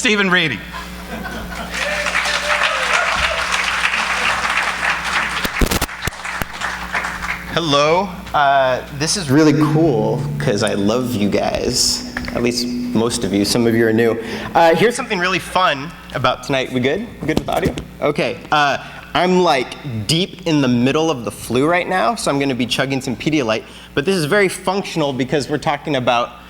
Stephen Brady. Hello. This is really cool because I love you guys. At least most of you. Some of you are new. Here's something really fun about tonight. We good? We good with audio? Okay. I'm like deep in the middle of the flu right now, so I'm going to be chugging some Pedialyte. But this is very functional because we're talking about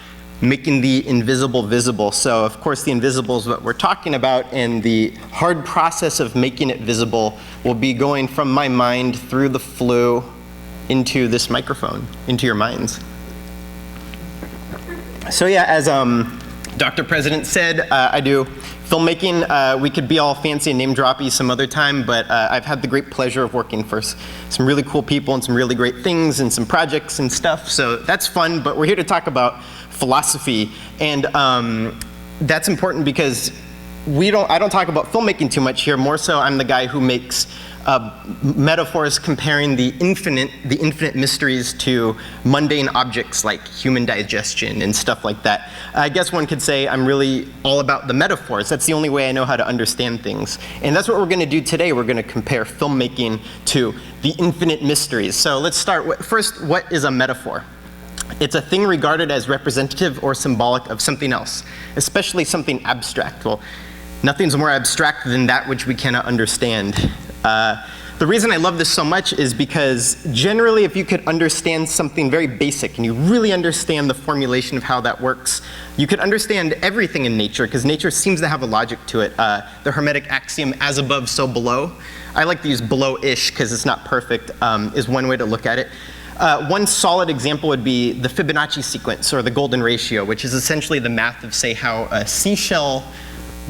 making the invisible visible. So of course the invisible is what we're talking about, and the hard process of making it visible will be going from my mind through the flu into this microphone, into your minds. So yeah, as Dr. President said, I do filmmaking. We could be all fancy and name droppy some other time, but I've had the great pleasure of working for some really cool people and some really great things and some projects and stuff, so that's fun. But we're here to talk about philosophy, and that's important because I don't talk about filmmaking too much here. More so, I'm the guy who makes metaphors comparing the infinite mysteries to mundane objects like human digestion and stuff like that. I guess one could say I'm really all about the metaphors. That's the only way I know how to understand things. And that's what we're going to do today. We're going to compare filmmaking to the infinite mysteries. So let's start. First, what is a metaphor? It's a thing regarded as representative or symbolic of something else, especially something abstract. Well, nothing's more abstract than that which we cannot understand. The reason I love this so much is because generally if you could understand something very basic and you really understand the formulation of how that works, you could understand everything in nature, because nature seems to have a logic to it. The Hermetic axiom, as above, so below. I like to use below-ish because it's not perfect, is one way to look at it. One solid example would be the Fibonacci sequence, or the golden ratio, which is essentially the math of, say, how a seashell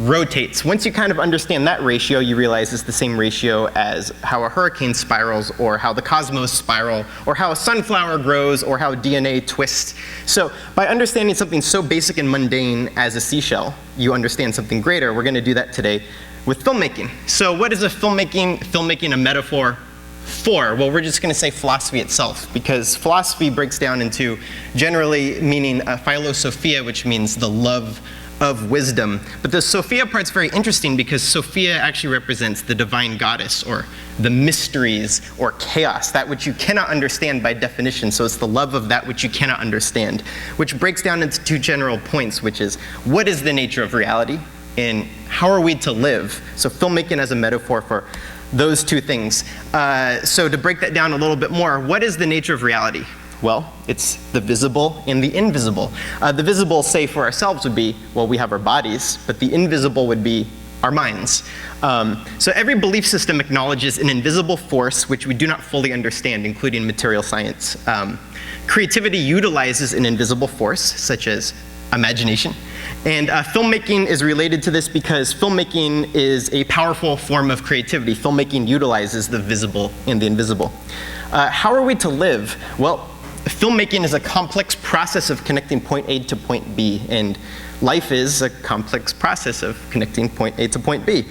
rotates. Once you kind of understand that ratio, you realize it's the same ratio as how a hurricane spirals, or how the cosmos spiral, or how a sunflower grows, or how DNA twists. So by understanding something so basic and mundane as a seashell, you understand something greater. We're going to do that today with filmmaking. So what is filmmaking a metaphor for? Well, we're just going to say philosophy itself, because philosophy breaks down into generally meaning philosophia, which means the love of wisdom. But the Sophia part's very interesting because Sophia actually represents the divine goddess, or the mysteries, or chaos, that which you cannot understand by definition. So it's the love of that which you cannot understand, which breaks down into two general points, which is what is the nature of reality and how are we to live? So filmmaking as a metaphor for those two things. So to break that down a little bit more, what is the nature of reality? Well, it's the visible and the invisible. The visible, say, for ourselves would be, well, we have our bodies, but the invisible would be our minds. So every belief system acknowledges an invisible force which we do not fully understand, including material science. Creativity utilizes an invisible force, such as imagination. And filmmaking is related to this because filmmaking is a powerful form of creativity. Filmmaking utilizes the visible and the invisible. How are we to live? Well, filmmaking is a complex process of connecting point A to point B, and life is a complex process of connecting point A to point B.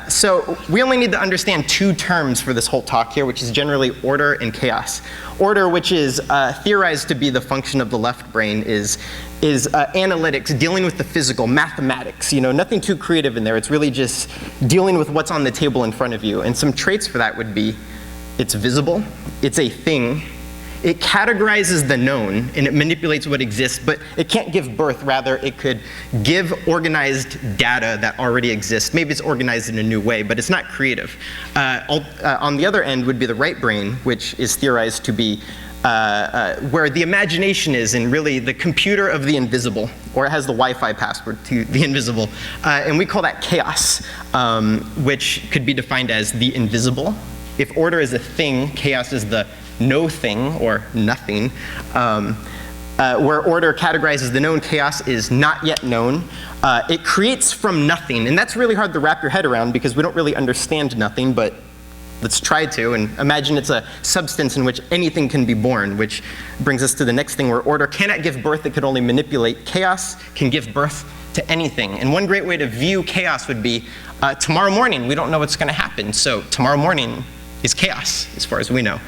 So we only need to understand two terms for this whole talk here, which is generally order and chaos. Order, which is theorized to be the function of the left brain, is analytics, dealing with the physical, mathematics. You know, nothing too creative in there. It's really just dealing with what's on the table in front of you. And some traits for that would be, it's visible, it's a thing, it categorizes the known, and it manipulates what exists, but it can't give birth. Rather, it could give organized data that already exists. Maybe it's organized in a new way, but it's not creative. On the other end would be the right brain, which is theorized to be where the imagination is, and really the computer of the invisible, or it has the Wi-Fi password to the invisible. And we call that chaos, which could be defined as the invisible. If order is a thing, chaos is the no thing, or nothing. Where order categorizes the known, chaos is not yet known. It creates from nothing, and that's really hard to wrap your head around because we don't really understand nothing, but let's try to, and imagine it's a substance in which anything can be born, which brings us to the next thing, where order cannot give birth, it could only manipulate. Chaos can give birth to anything. And one great way to view chaos would be, tomorrow morning, we don't know what's going to happen, so tomorrow morning is chaos, as far as we know.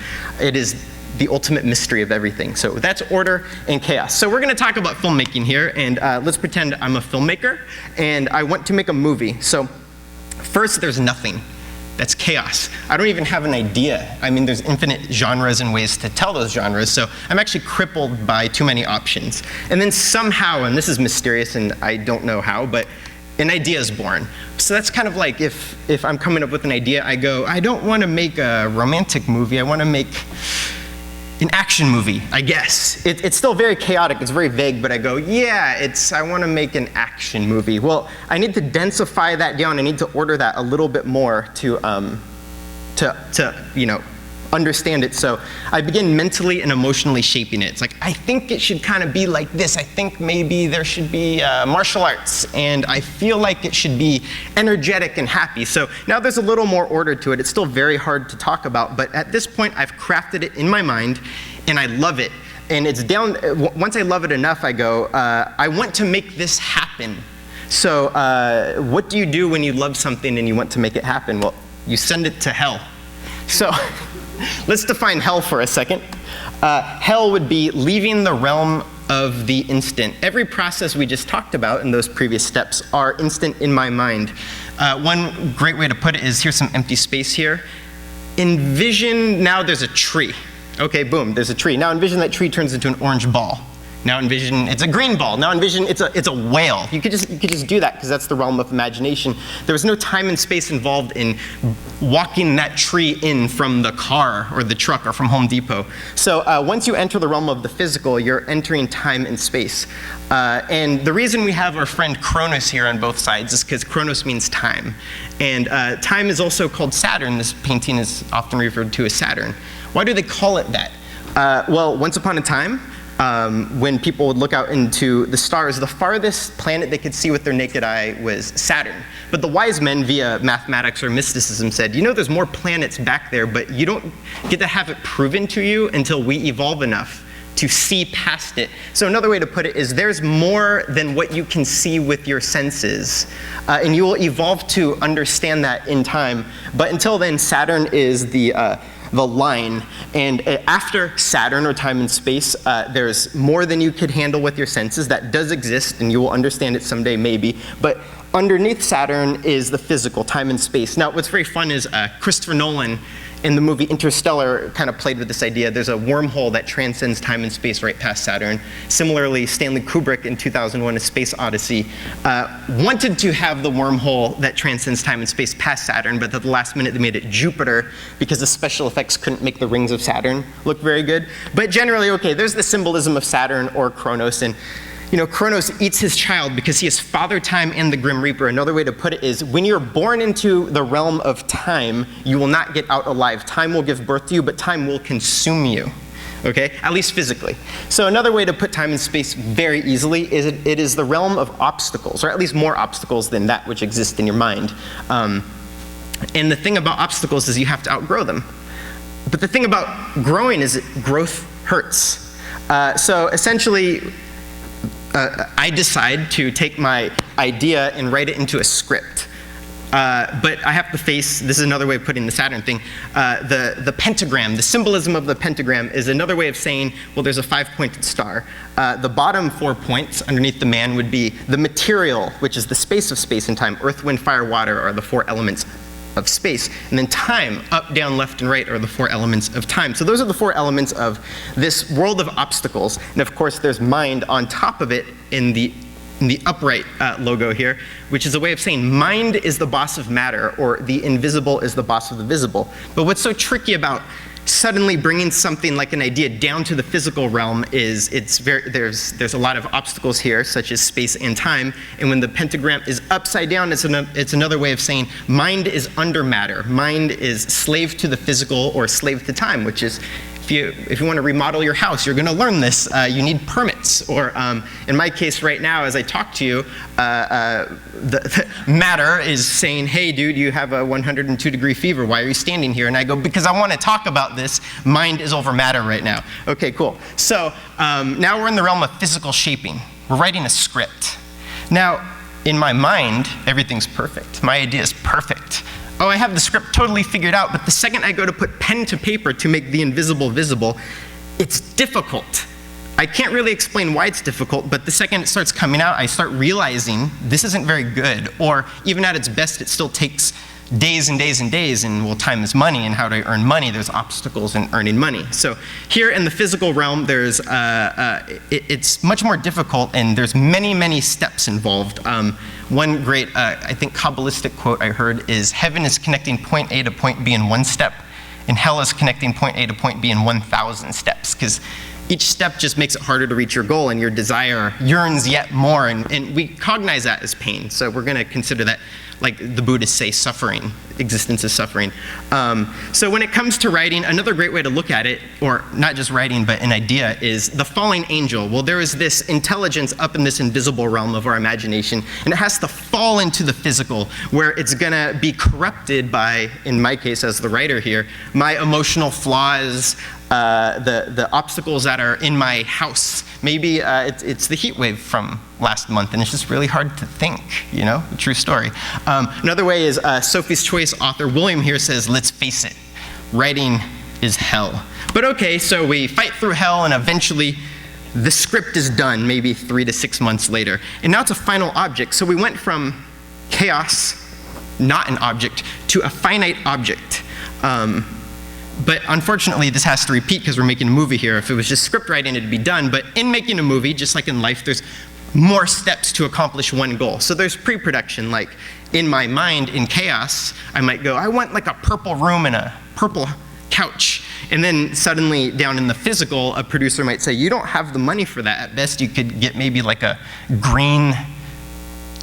It is the ultimate mystery of everything. So that's order and chaos. So we're gonna talk about filmmaking here, and let's pretend I'm a filmmaker, and I want to make a movie. So first, there's nothing. That's chaos. I don't even have an idea. I mean, there's infinite genres and ways to tell those genres, so I'm actually crippled by too many options. And then somehow, and this is mysterious and I don't know how, but an idea is born. So that's kind of like if I'm coming up with an idea, I go, I don't want to make a romantic movie, I want to make an action movie, I guess. It's still very chaotic, it's very vague, but I go, yeah, I want to make an action movie. Well, I need to densify that down, I need to order that a little bit more to understand it. So I begin mentally and emotionally shaping it. It's like, I think it should kind of be like this. I think maybe there should be martial arts, and I feel like it should be energetic and happy. So now there's a little more order to it. It's still very hard to talk about, but at this point I've crafted it in my mind, and I love it. And it's down, once I love it enough, I go, I want to make this happen. So what do you do when you love something and you want to make it happen? Well, you send it to hell. So let's define hell for a second. Hell would be leaving the realm of the instant. Every process we just talked about in those previous steps are instant in my mind. One great way to put it is, here's some empty space here. Envision, now there's a tree. Okay, boom, there's a tree. Now envision that tree turns into an orange ball. Now envision it's a green ball. Now envision it's a whale. You could just do that because that's the realm of imagination. There was no time and space involved in walking that tree in from the car or the truck or from Home Depot. So once you enter the realm of the physical, you're entering time and space. And the reason we have our friend Kronos here on both sides is because Kronos means time. And time is also called Saturn. This painting is often referred to as Saturn. Why do they call it that? Well, once upon a time, when people would look out into the stars, the farthest planet they could see with their naked eye was Saturn. But the wise men, via mathematics or mysticism, said, you know, there's more planets back there, but you don't get to have it proven to you until we evolve enough to see past it. So another way to put it is, there's more than what you can see with your senses, and you will evolve to understand that in time. But until then, Saturn is the line, and after Saturn, or time and space, there's more than you could handle with your senses. That does exist, and you will understand it someday, maybe, but underneath Saturn is the physical, time and space. Now, what's very fun is Christopher Nolan, in the movie Interstellar, kind of played with this idea. There's a wormhole that transcends time and space right past Saturn. Similarly, Stanley Kubrick in 2001: A Space Odyssey wanted to have the wormhole that transcends time and space past Saturn, but at the last minute they made it Jupiter because the special effects couldn't make the rings of Saturn look very good. But generally, okay, there's the symbolism of Saturn or Kronos, and you know, Kronos eats his child because he is Father Time and the Grim Reaper. Another way to put it is, when you're born into the realm of time, you will not get out alive. Time will give birth to you, but time will consume you, okay? At least physically. So another way to put time and space very easily is it is the realm of obstacles, or at least more obstacles than that which exists in your mind. And the thing about obstacles is you have to outgrow them. But the thing about growing is that growth hurts. So essentially, I decide to take my idea and write it into a script. But I have to face, this is another way of putting the Saturn thing, the pentagram, the symbolism of the pentagram is another way of saying, well, there's a 5-pointed star. The bottom 4 points underneath the man would be the material, which is the space of space and time. Earth, wind, fire, water are the 4 elements of space. And then time, up, down, left, and right are the 4 elements of time. So those are the 4 elements of this world of obstacles. And of course, there's mind on top of it in the upright logo here, which is a way of saying mind is the boss of matter, or the invisible is the boss of the visible. But what's so tricky about suddenly bringing something like an idea down to the physical realm is there's a lot of obstacles here, such as space and time, and when the pentagram is upside down, it's another way of saying mind is under matter. Mind is slave to the physical or slave to time, which is, if you want to remodel your house, you're going to learn this. You need permits. Or in my case right now, as I talk to you, the matter is saying, hey dude, you have a 102-degree fever. Why are you standing here? And I go, because I want to talk about this. Mind is over matter right now. Okay, cool. So now we're in the realm of physical shaping. We're writing a script. Now, in my mind, everything's perfect. My idea is perfect. oh, I have the script totally figured out, but the second I go to put pen to paper to make the invisible visible, it's difficult. I can't really explain why it's difficult, but the second it starts coming out, I start realizing this isn't very good, or even at its best, it still takes days and days and days, and well, time is money, and how do I earn money? There's obstacles in earning money. So here in the physical realm, there's it's much more difficult, and there's many, many steps involved. One great, I think, Kabbalistic quote I heard is, heaven is connecting point A to point B in one step, and hell is connecting point A to point B in 1,000 steps, because each step just makes it harder to reach your goal, and your desire yearns yet more, and we cognize that as pain. So we're going to consider that, like the Buddhists say, suffering. Existence is suffering. So when it comes to writing, another great way to look at it, or not just writing, but an idea, is the falling angel. Well, there is this intelligence up in this invisible realm of our imagination, and it has to fall into the physical, where it's going to be corrupted by, in my case as the writer here, my emotional flaws, the obstacles that are in my house. Maybe it's the heat wave from last month, and it's just really hard to think, you know, a true story. Another way is Sophie's Choice author William here says, let's face it, writing is hell. But okay, so we fight through hell, and eventually the script is done, maybe 3 to 6 months later. And now it's a final object. So we went from chaos, not an object, to a finite object. But unfortunately, this has to repeat because we're making a movie here. If it was just script writing, it'd be done. But in making a movie, just like in life, there's more steps to accomplish one goal. So there's pre-production. Like in my mind, in chaos, I might go, I want like a purple room and a purple couch. And then suddenly down in the physical, a producer might say, you don't have the money for that. At best, you could get maybe like a green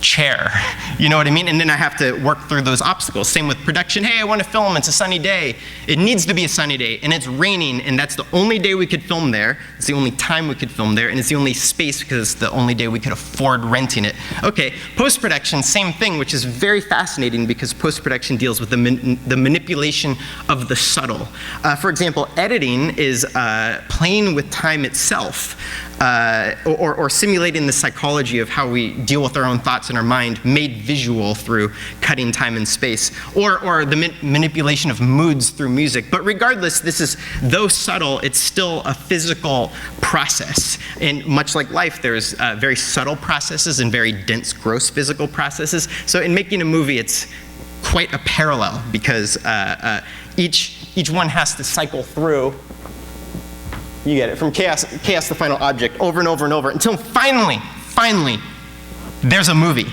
chair, you know what I mean? And then I have to work through those obstacles. Same with production. Hey, I want to film, it's a sunny day. It needs to be a sunny day, and it's raining, and that's the only day we could film there. It's the only time we could film there, and it's the only space because it's the only day we could afford renting it. Okay, post-production, same thing, which is very fascinating because post-production deals with the manipulation of the subtle. For example, editing is playing with time itself. Or simulating the psychology of how we deal with our own thoughts in our mind made visual through cutting time and space, or the manipulation of moods through music. But regardless, this is, though subtle, it's still a physical process. And much like life, there's very subtle processes and very dense, gross physical processes. So in making a movie, it's quite a parallel because each one has to cycle through. You get it, from chaos to final object, over and over and over, until finally, there's a movie.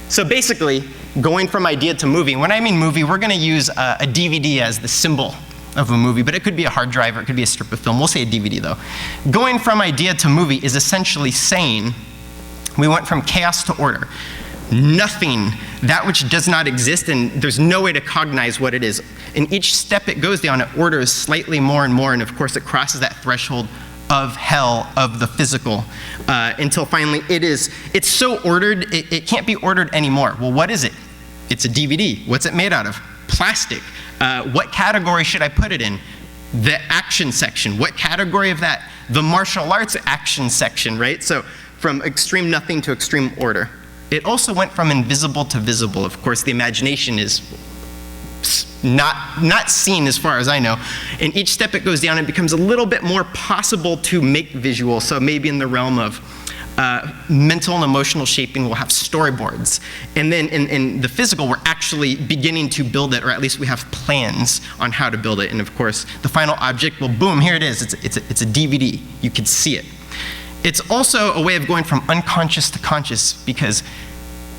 So basically, going from idea to movie, when I mean movie, we're gonna use a DVD as the symbol of a movie, but it could be a hard drive or it could be a strip of film. We'll say a DVD though. Going from idea to movie is essentially saying we went from chaos to order. Nothing, that which does not exist, and there's no way to cognize what it is. In each step it goes down, it orders slightly more and more, and of course it crosses that threshold of hell, of the physical, until finally it's so ordered, it can't be ordered anymore. Well, what is it? It's a DVD. What's it made out of? Plastic. What category should I put it in? The action section. What category of that? The martial arts action section, right? So from extreme nothing to extreme order. It also went from invisible to visible. Of course, the imagination is not seen as far as I know. In each step it goes down, it becomes a little bit more possible to make visual. So maybe in the realm of mental and emotional shaping, we'll have storyboards. And then in the physical, we're actually beginning to build it, or at least we have plans on how to build it. And of course, the final object, well, boom, here it is. It's a DVD. You can see it. It's also a way of going from unconscious to conscious, because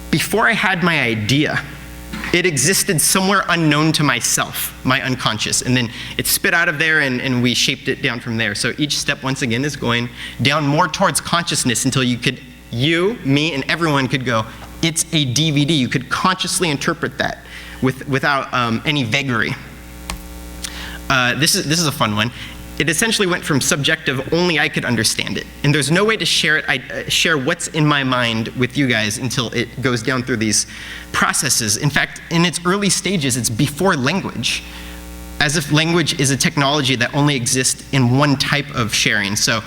before I had my idea, it existed somewhere unknown to myself, my unconscious, and then it spit out of there and we shaped it down from there. So each step, once again, is going down more towards consciousness until you, me, and everyone could go, it's a DVD. You could consciously interpret that without any vagary. This is a fun one. It essentially went from subjective, only I could understand it. And there's no way to share it. I share what's in my mind with you guys until it goes down through these processes. In fact, in its early stages, it's before language, as if language is a technology that only exists in one type of sharing. So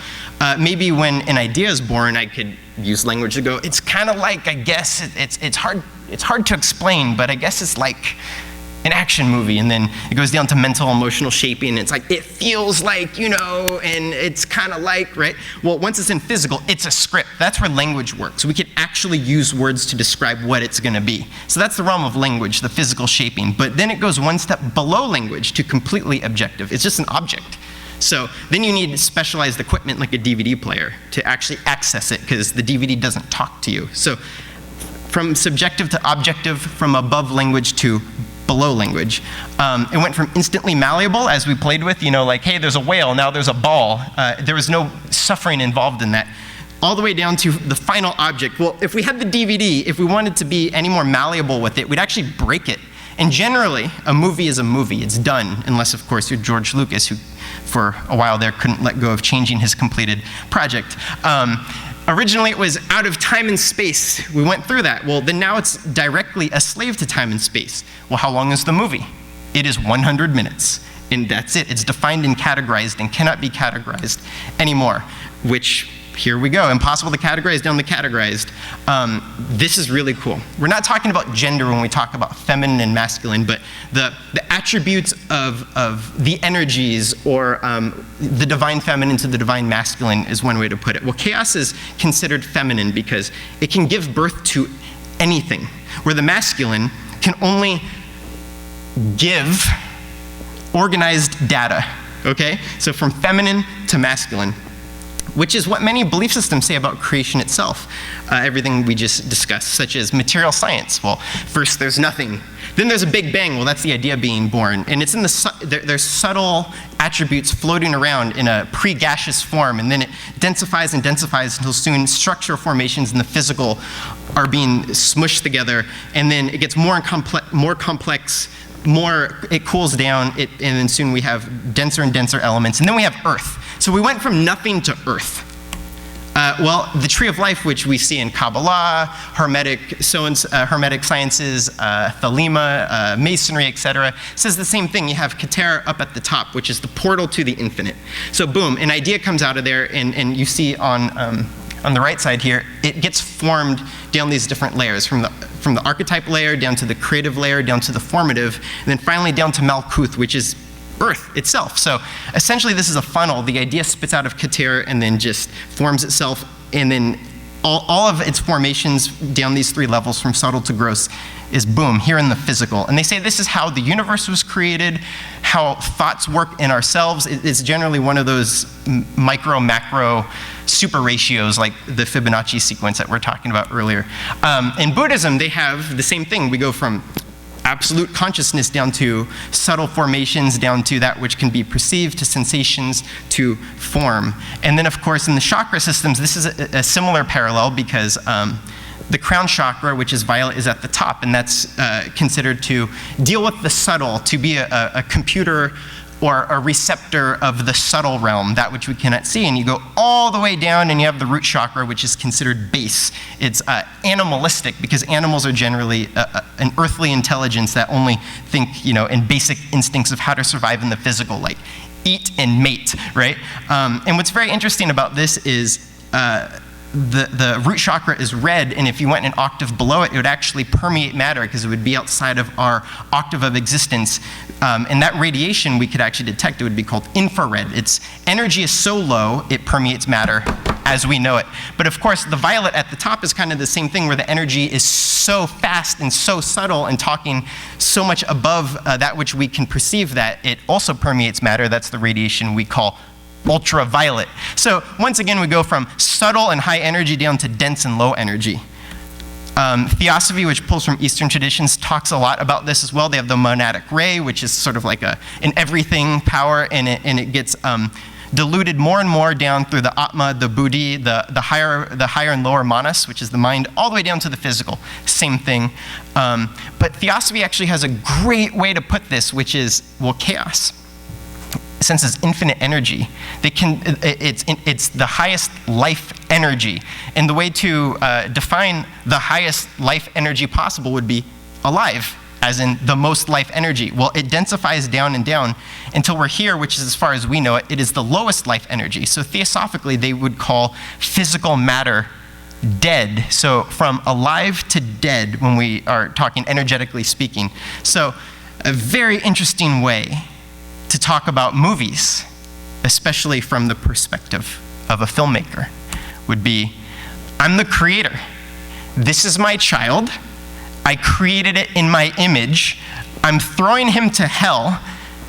maybe when an idea is born, I could use language to go, it's kind of like, I guess, it's hard to explain, but I guess it's like an action movie, and then it goes down to mental, emotional shaping. It's like, it feels like, and it's kind of like, right? Well, once it's in physical, it's a script. That's where language works. We can actually use words to describe what it's going to be. So that's the realm of language, the physical shaping. But then it goes one step below language to completely objective. It's just an object. So then you need specialized equipment like a DVD player to actually access it, because the DVD doesn't talk to you. So from subjective to objective, from above language to below language. It went from instantly malleable, as we played with, like, hey, there's a whale, now there's a ball. There was no suffering involved in that. All the way down to the final object. Well, if we had the DVD, if we wanted to be any more malleable with it, we'd actually break it. And generally, a movie is a movie. It's done, unless, of course, you're George Lucas, who for a while there couldn't let go of changing his completed project. Originally, it was out of time and space. We went through that. Well, then now it's directly a slave to time and space. Well, how long is the movie? It is 100 minutes, and that's it. It's defined and categorized and cannot be categorized anymore, which, here we go, impossible to categorize down the categorized. This is really cool. We're not talking about gender when we talk about feminine and masculine, but the attributes of the energies, or the divine feminine to the divine masculine is one way to put it. Well, chaos is considered feminine because it can give birth to anything, where the masculine can only give organized data, okay? So from feminine to masculine, which is what many belief systems say about creation itself. Everything we just discussed, such as material science. Well, first there's nothing. Then there's a big bang. Well, that's the idea being born. And it's in there's subtle attributes floating around in a pre-gaseous form, and then it densifies and densifies until soon structural formations in the physical are being smushed together, and then it gets more complex, it cools down, and then soon we have denser and denser elements, and then we have Earth. So we went from nothing to Earth. Well, the tree of life, which we see in Kabbalah, Hermetic sciences, Thelema, Masonry, etc., says the same thing. You have Keter up at the top, which is the portal to the infinite. So boom, an idea comes out of there, and you see on the right side here, it gets formed down these different layers, from the archetype layer, down to the creative layer, down to the formative, and then finally down to Malkuth, which is Earth itself. So essentially this is a funnel. The idea spits out of Keter and then just forms itself, and then all of its formations down these three levels, from subtle to gross, is boom, here in the physical. And they say this is how the universe was created, how thoughts work in ourselves. It's generally one of those micro-macro super ratios, like the Fibonacci sequence that we're talking about earlier. In Buddhism, they have the same thing. We go from absolute consciousness down to subtle formations, down to that which can be perceived, to sensations, to form. And then, of course, in the chakra systems, this is a similar parallel, because the crown chakra, which is violet, is at the top, and that's considered to deal with the subtle, to be a computer or a receptor of the subtle realm, that which we cannot see. And you go all the way down, and you have the root chakra, which is considered base. It's animalistic, because animals are generally an earthly intelligence that only think, in basic instincts of how to survive in the physical, like eat and mate, right? And what's very interesting about this is the root chakra is red, and if you went an octave below it, it would actually permeate matter, because it would be outside of our octave of existence. And that radiation we could actually detect. It would be called infrared. Its energy is so low, it permeates matter as we know it. But of course, the violet at the top is kind of the same thing, where the energy is so fast and so subtle and talking so much above that which we can perceive, that it also permeates matter. That's the radiation we call ultraviolet. So once again, we go from subtle and high energy down to dense and low energy. Theosophy, which pulls from Eastern traditions, talks a lot about this as well. They have the monadic ray, which is sort of like an everything power, and it gets diluted more and more down through the Atma, the Buddhi, the higher and lower manas, which is the mind, all the way down to the physical. Same thing. But Theosophy actually has a great way to put this, which is, well, chaos. Since it's infinite energy, it's the highest life energy. And the way to define the highest life energy possible would be alive, as in the most life energy. Well, it densifies down and down until we're here, which is, as far as we know it, it is the lowest life energy. So theosophically, they would call physical matter dead. So from alive to dead, when we are talking energetically speaking. So a very interesting way to talk about movies, especially from the perspective of a filmmaker, would be, I'm the creator. This is my child. I created it in my image. I'm throwing him to hell.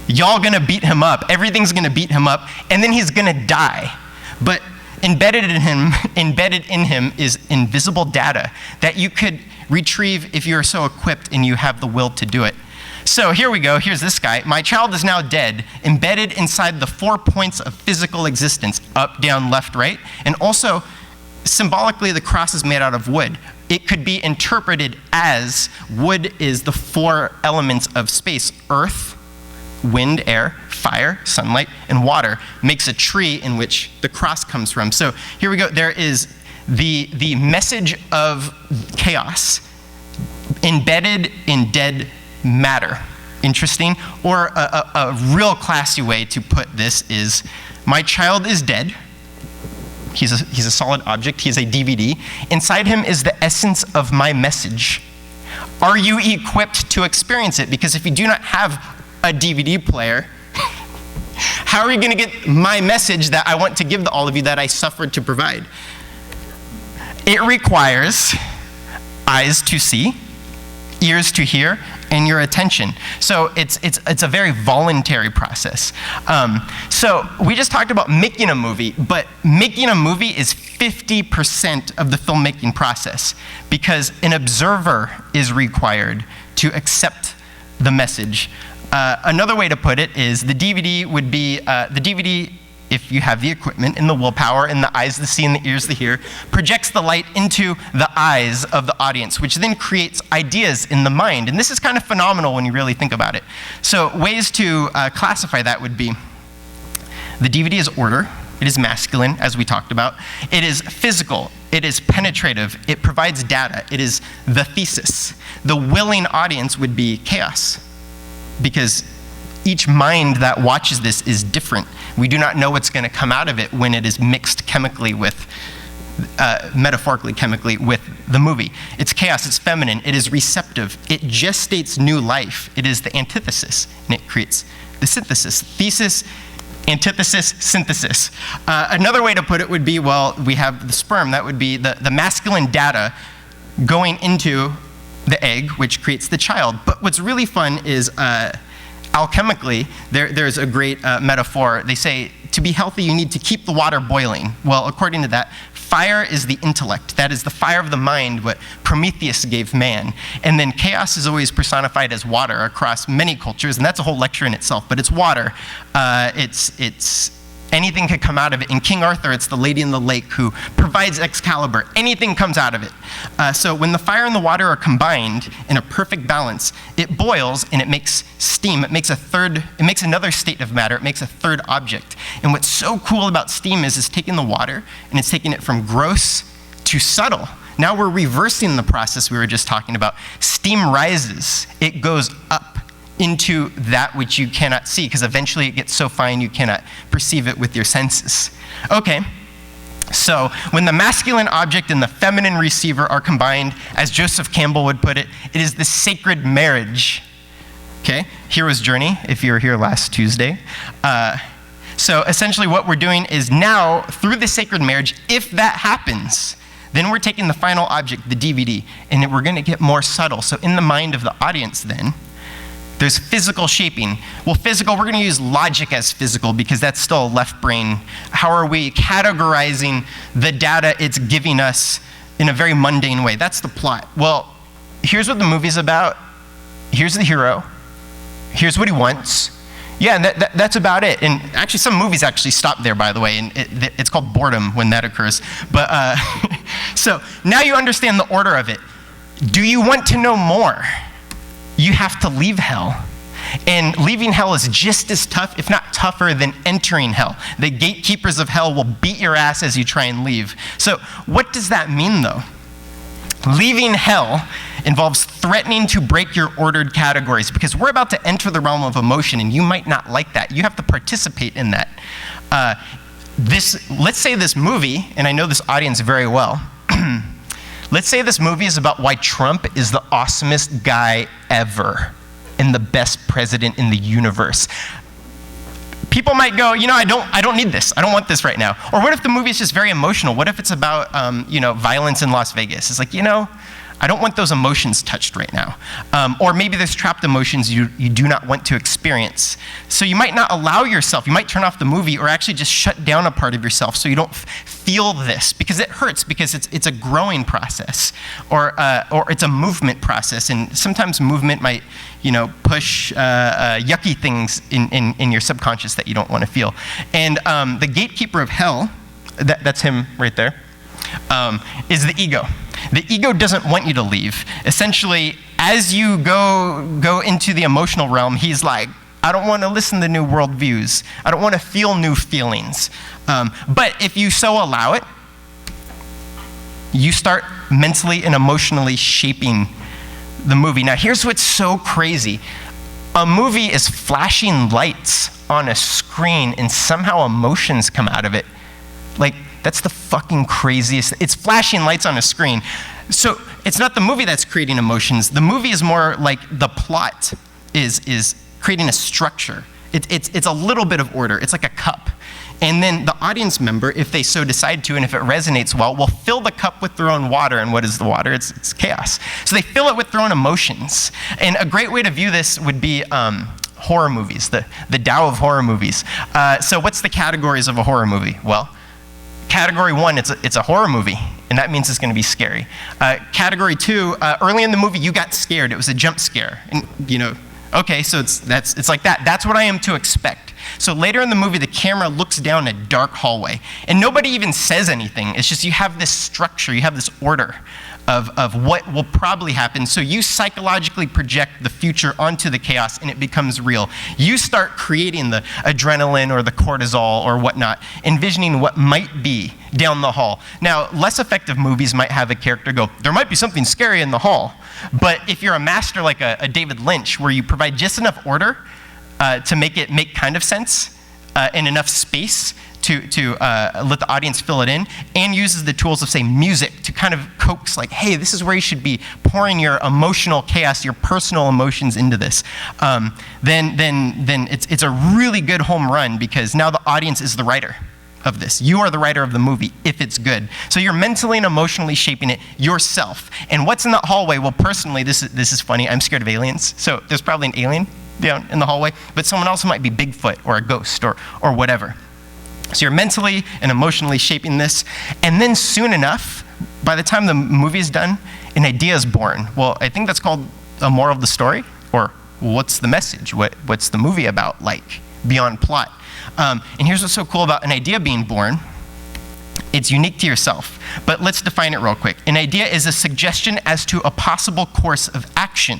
Y'all gonna beat him up. Everything's gonna beat him up, and then he's gonna die. But embedded in him is invisible data that you could retrieve if you're so equipped and you have the will to do it. So here we go, here's this guy. My child is now dead, embedded inside the 4 points of physical existence, up, down, left, right, and also symbolically the cross is made out of wood. It could be interpreted as wood is the 4 elements of space: earth, wind, air, fire, sunlight, and water makes a tree in which the cross comes from. So here we go, there is the message of chaos embedded in dead matter. Interesting. Or a real classy way to put this is, my child is dead. He's a solid object. He's a DVD. Inside him is the essence of my message. Are you equipped to experience it? Because if you do not have a DVD player, how are you going to get my message that I want to give to all of you that I suffered to provide? It requires eyes to see, ears to hear, and your attention. So it's a very voluntary process. So we just talked about making a movie, but making a movie is 50% of the filmmaking process, because an observer is required to accept the message. Another way to put it is the DVD would be, the DVD, if you have the equipment and the willpower and the eyes to see and the ears to hear, projects the light into the eyes of the audience, which then creates ideas in the mind. And this is kind of phenomenal when you really think about it. So ways to classify that would be, the DVD is order, it is masculine, as we talked about, it is physical, it is penetrative, it provides data, it is the thesis. The willing audience would be chaos, because each mind that watches this is different. We do not know what's going to come out of it when it is mixed chemically with, metaphorically chemically, with the movie. It's chaos, it's feminine, it is receptive, it gestates new life, it is the antithesis, and it creates the synthesis. Thesis, antithesis, synthesis. Another way to put it would be, well, we have the sperm, that would be the masculine data going into the egg, which creates the child. But what's really fun is, alchemically, there's a great metaphor. They say, to be healthy, you need to keep the water boiling. Well, according to that, fire is the intellect. That is the fire of the mind, what Prometheus gave man. And then chaos is always personified as water across many cultures, and that's a whole lecture in itself, but it's water. It's anything could come out of it. In King Arthur, it's the Lady in the Lake who provides Excalibur. Anything comes out of it. So when the fire and the water are combined in a perfect balance, it boils and it makes steam. It makes another state of matter. It makes a third object. And what's so cool about steam is it's taking the water and it's taking it from gross to subtle. Now we're reversing the process we were just talking about. Steam rises. It goes up into that which you cannot see, because eventually it gets so fine you cannot perceive it with your senses. Okay, so when the masculine object and the feminine receiver are combined, as Joseph Campbell would put it, it is the sacred marriage. Okay, hero's journey, if you were here last Tuesday. So essentially what we're doing is now, through the sacred marriage, if that happens, then we're taking the final object, the DVD, and we're gonna get more subtle. So in the mind of the audience then, there's physical shaping. Well, physical, we're going to use logic as physical because that's still a left brain. How are we categorizing the data it's giving us in a very mundane way? That's the plot. Well, here's what the movie's about. Here's the hero. Here's what he wants. Yeah, and that's about it. And actually, some movies actually stop there, by the way, and it's called boredom when that occurs. But so now you understand the order of it. Do you want to know more? You have to leave hell. And leaving hell is just as tough, if not tougher, than entering hell. The gatekeepers of hell will beat your ass as you try and leave. So what does that mean, though? Leaving hell involves threatening to break your ordered categories, because we're about to enter the realm of emotion, and you might not like that. You have to participate in that. Let's say this movie, and I know this audience very well, let's say this movie is about why Trump is the awesomest guy ever. and the best president in the universe. People might go, I don't need this. I don't want this right now. Or what if the movie is just very emotional? What if it's about, violence in Las Vegas? It's like, I don't want those emotions touched right now. Or maybe there's trapped emotions you do not want to experience. So you might not allow yourself, you might turn off the movie or actually just shut down a part of yourself so you don't feel this, because it hurts, because it's a growing process, or it's a movement process. And sometimes movement might, push yucky things in your subconscious that you don't want to feel. And the gatekeeper of hell, that's him right there, is the ego. The ego doesn't want you to leave. Essentially, as you go into the emotional realm, he's like, I don't want to listen to new worldviews. I don't want to feel new feelings. But if you so allow it, you start mentally and emotionally shaping the movie. Now, here's what's so crazy. A movie is flashing lights on a screen, and somehow emotions come out of it. Like, that's the fucking craziest. It's flashing lights on a screen. So it's not the movie that's creating emotions. The movie is more like the plot is creating a structure. It's a little bit of order. It's like a cup. And then the audience member, if they so decide to, and if it resonates well, will fill the cup with their own water. And what is the water? It's chaos. So they fill it with their own emotions. And a great way to view this would be horror movies, the Tao of horror movies. So what's the categories of a horror movie? Well, category 1, it's a horror movie, and that means it's going to be scary. Category 2, early in the movie, you got scared. It was a jump scare. And, okay, so it's like that. That's what I am to expect. So later in the movie, the camera looks down a dark hallway, and nobody even says anything. It's just you have this structure, you have this order of what will probably happen. So you psychologically project the future onto the chaos, and it becomes real. You start creating the adrenaline or the cortisol or whatnot, envisioning what might be down the hall. Now, less effective movies might have a character go, there might be something scary in the hall. But if you're a master like a David Lynch, where you provide just enough order to make it make kind of sense and enough space to let the audience fill it in, and uses the tools of, say, music to kind of coax, like, hey, this is where you should be pouring your emotional chaos, your personal emotions into this, then it's a really good home run, because now the audience is the writer of this. You are the writer of the movie, if it's good. So you're mentally and emotionally shaping it yourself. And what's in that hallway? Well, personally, this is funny. I'm scared of aliens, so there's probably an alien down in the hallway, but someone else might be Bigfoot or a ghost or whatever. So you're mentally and emotionally shaping this, and then soon enough, by the time the movie is done, an idea is born. Well, I think that's called a moral of the story, or what's the message? What's the movie about, like, beyond plot? And here's what's so cool about an idea being born. It's unique to yourself, but let's define it real quick. An idea is a suggestion as to a possible course of action.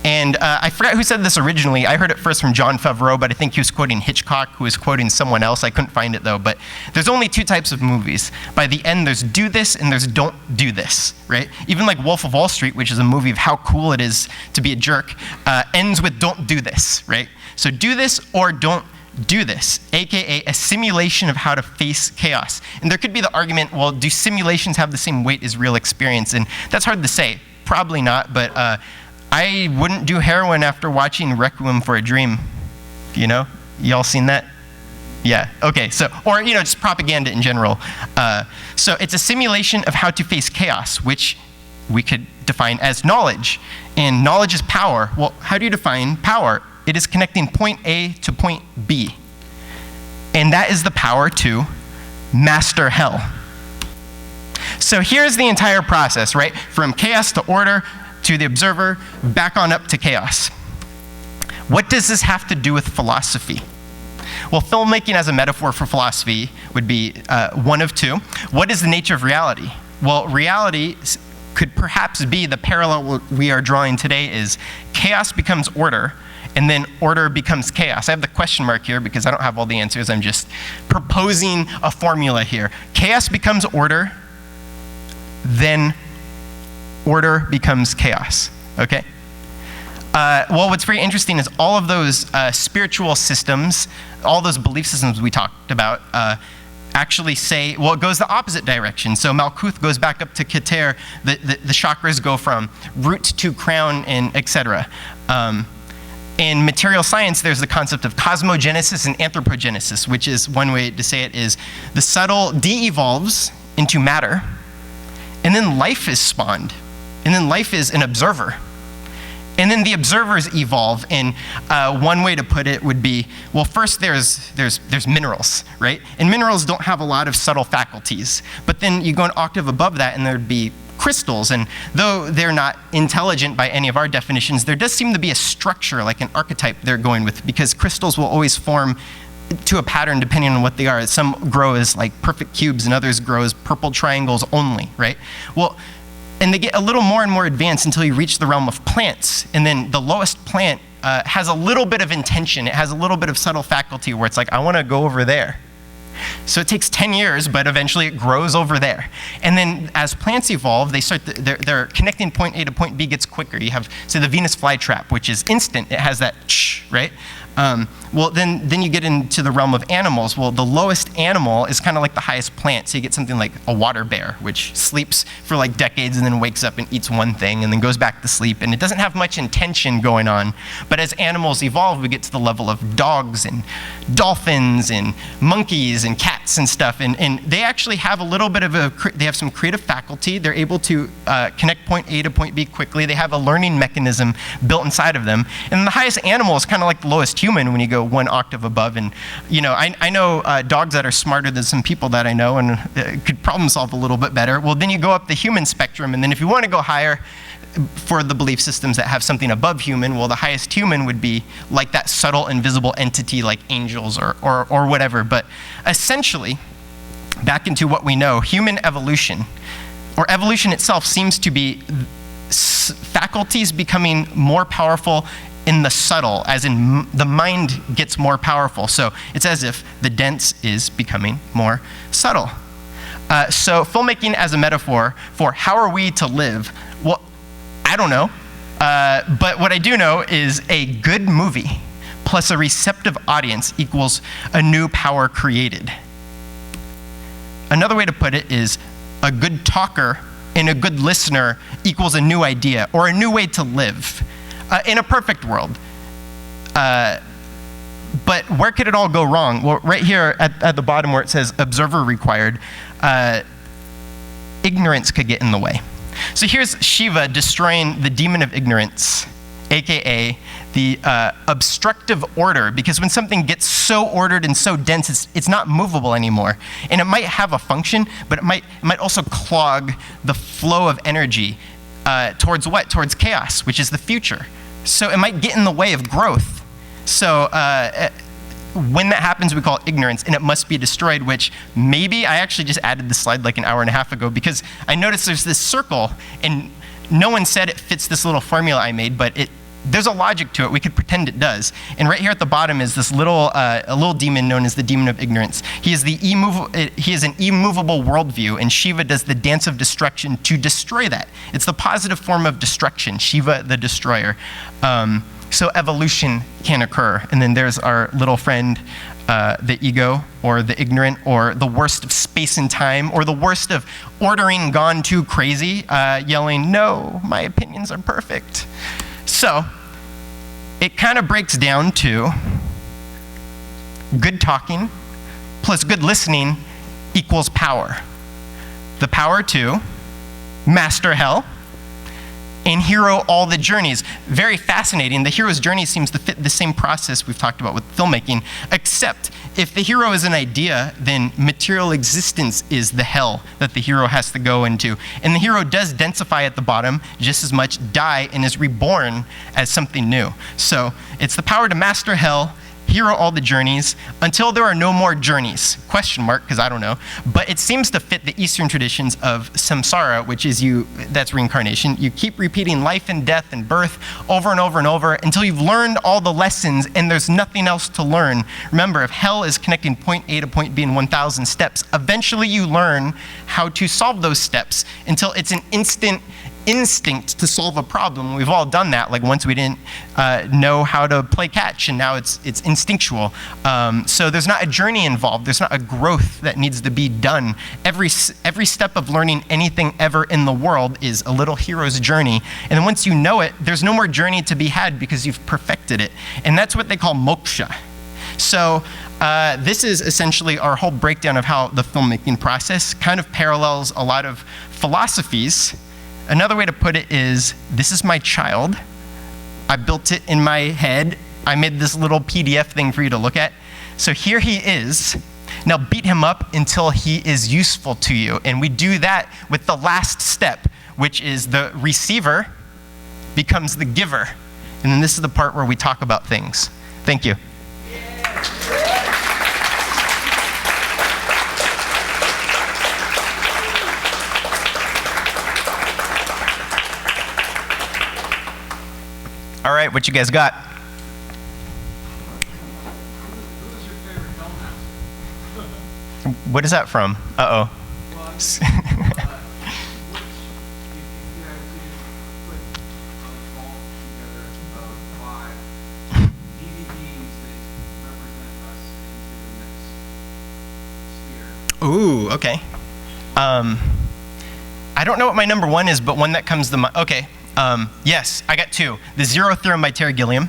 And I forgot who said this originally. I heard it first from Jon Favreau, but I think he was quoting Hitchcock, who was quoting someone else. I couldn't find it, though. But there's only 2 types of movies. By the end, there's do this and there's don't do this, right? Even like Wolf of Wall Street, which is a movie of how cool it is to be a jerk, ends with don't do this, right? So do this or don't do this, AKA a simulation of how to face chaos. And there could be the argument, well, do simulations have the same weight as real experience? And that's hard to say. Probably not, but I wouldn't do heroin after watching Requiem for a Dream. Y'all seen that? Yeah, okay, so, or, just propaganda in general. So it's a simulation of how to face chaos, which we could define as knowledge. And knowledge is power. Well, how do you define power? It is connecting point A to point B. And that is the power to master hell. So here's the entire process, right? From chaos to order, to the observer, back on up to chaos. What does this have to do with philosophy? Well, filmmaking as a metaphor for philosophy would be one of 2. What is the nature of reality? Well, reality could perhaps be the parallel we are drawing today is chaos becomes order, and then order becomes chaos. I have the question mark here because I don't have all the answers. I'm just proposing a formula here. Chaos becomes order, then order becomes chaos, okay? Well, what's very interesting is all of those spiritual systems, all those belief systems we talked about, actually say, well, it goes the opposite direction. So Malkuth goes back up to Keter, the chakras go from root to crown, and etc. In material science, there's the concept of cosmogenesis and anthropogenesis, which is one way to say it is the subtle de-evolves into matter, and then life is spawned, and then life is an observer. And then the observers evolve, and one way to put it would be, well, first there's minerals, right? And minerals don't have a lot of subtle faculties, but then you go an octave above that and there'd be crystals, and though they're not intelligent by any of our definitions, there does seem to be a structure, like an archetype they're going with, because crystals will always form to a pattern depending on what they are. Some grow as like perfect cubes and others grow as purple triangles only, right? Well, and they get a little more and more advanced until you reach the realm of plants, and then the lowest plant has a little bit of intention, it has a little bit of subtle faculty where it's like, I want to go over there. So it takes 10 years, but eventually it grows over there. And then as plants evolve, they start their connecting point A to point B gets quicker. You have, say, the Venus flytrap, which is instant. It has that right? Well, then you get into the realm of animals. Well, the lowest animal is kind of like the highest plant. So you get something like a water bear, which sleeps for like decades and then wakes up and eats one thing and then goes back to sleep. And it doesn't have much intention going on. But as animals evolve, we get to the level of dogs and dolphins and monkeys and cats and stuff. And they actually have a little bit of they have some creative faculty. They're able to connect point A to point B quickly. They have a learning mechanism built inside of them. And the highest animal is kind of like the lowest human when you go one octave above. And I know dogs that are smarter than some people that I know and could problem solve a little bit better. Well, then you go up the human spectrum, and then if you want to go higher for the belief systems that have something above human, well, the highest human would be like that subtle invisible entity like angels or whatever. But essentially, back into what we know, human evolution, or evolution itself, seems to be faculties becoming more powerful in the subtle, as in the mind gets more powerful. So it's as if the dense is becoming more subtle. So filmmaking as a metaphor for how are we to live? Well, I don't know. But what I do know is a good movie plus a receptive audience equals a new power created. Another way to put it is a good talker and a good listener equals a new idea or a new way to live. In a perfect world. But where could it all go wrong? Well, right here at the bottom where it says observer required, ignorance could get in the way. So here's Shiva destroying the demon of ignorance, AKA the obstructive order, because when something gets so ordered and so dense, it's not movable anymore. And it might have a function, but it might also clog the flow of energy towards what? Towards chaos, which is the future. So it might get in the way of growth. So when that happens, we call it ignorance, and it must be destroyed, which maybe I actually just added this slide like an hour and a half ago because I noticed there's this circle, and no one said it fits this little formula I made, but there's a logic to it. We could pretend it does. And right here at the bottom is this a little demon known as the demon of ignorance. He is an immovable worldview, and Shiva does the dance of destruction to destroy that. It's the positive form of destruction, Shiva the destroyer. So evolution can occur. And then there's our little friend, the ego, or the ignorant, or the worst of space and time, or the worst of ordering gone too crazy, yelling, "No, my opinions are perfect." So it kind of breaks down to good talking plus good listening equals power. The power to master hell and hero all the journeys. Very fascinating. The hero's journey seems to fit the same process we've talked about with filmmaking, except if the hero is an idea, then material existence is the hell that the hero has to go into. And the hero does densify at the bottom just as much, die, and is reborn as something new. So it's the power to master hell, hero all the journeys, until there are no more journeys. Question mark, because I don't know. But it seems to fit the Eastern traditions of samsara, which is that's reincarnation. You keep repeating life and death and birth over and over and over until you've learned all the lessons and there's nothing else to learn. Remember, if hell is connecting point A to point B in 1,000 steps, eventually you learn how to solve those steps until it's an instant instinct to solve a problem. We've all done that. Like once we didn't know how to play catch, and now it's instinctual. So there's not a journey involved. There's not a growth that needs to be done. Every step of learning anything ever in the world is a little hero's journey. And then once you know it, there's no more journey to be had because you've perfected it. And that's what they call moksha. So this is essentially our whole breakdown of how the filmmaking process kind of parallels a lot of philosophies. Another way to put it is, this is my child. I built it in my head. I made this little PDF thing for you to look at. So here he is. Now beat him up until he is useful to you. And we do that with the last step, which is the receiver becomes the giver. And then this is the part where we talk about things. Thank you. All right, what you guys got? Who's your favorite film master? What is that from? Uh-oh. Well, which, if you had to put a vault together of 5 DVDs that represent us into the next sphere. Ooh, okay. I don't know what my number 1 is, but one that comes to mind. Okay. Yes, I got 2. The Zero Theorem by Terry Gilliam.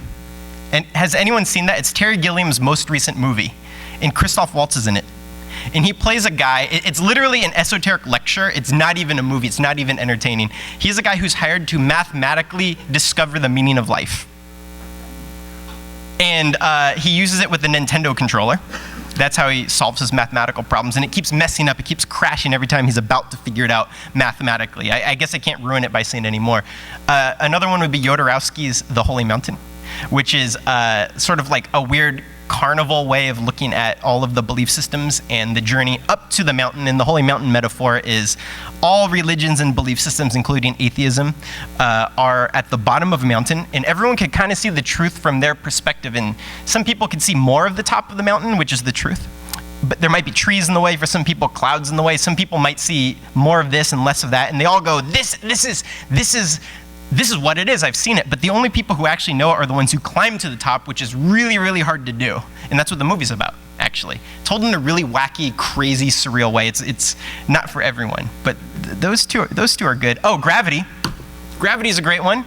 And has anyone seen that? It's Terry Gilliam's most recent movie. And Christoph Waltz is in it. And he plays a guy, it's literally an esoteric lecture. It's not even a movie. It's not even entertaining. He's a guy who's hired to mathematically discover the meaning of life. And he uses it with a Nintendo controller. That's how he solves his mathematical problems. And it keeps messing up. It keeps crashing every time he's about to figure it out mathematically. I guess I can't ruin it by saying anymore. Another one would be Jodorowsky's The Holy Mountain, which is sort of like a weird carnival way of looking at all of the belief systems and the journey up to the mountain. And the Holy Mountain metaphor is all religions and belief systems, including atheism, are at the bottom of a mountain, and everyone can kind of see the truth from their perspective. And some people can see more of the top of the mountain, which is the truth. But there might be trees in the way for some people, clouds in the way. Some people might see more of this and less of that, and they all go, this is what it is. I've seen it. But the only people who actually know it are the ones who climb to the top, which is really, really hard to do. And that's what the movie's about, actually. Told in a really wacky, crazy, surreal way. It's not for everyone. But those two are good. Oh, Gravity. Gravity is a great one.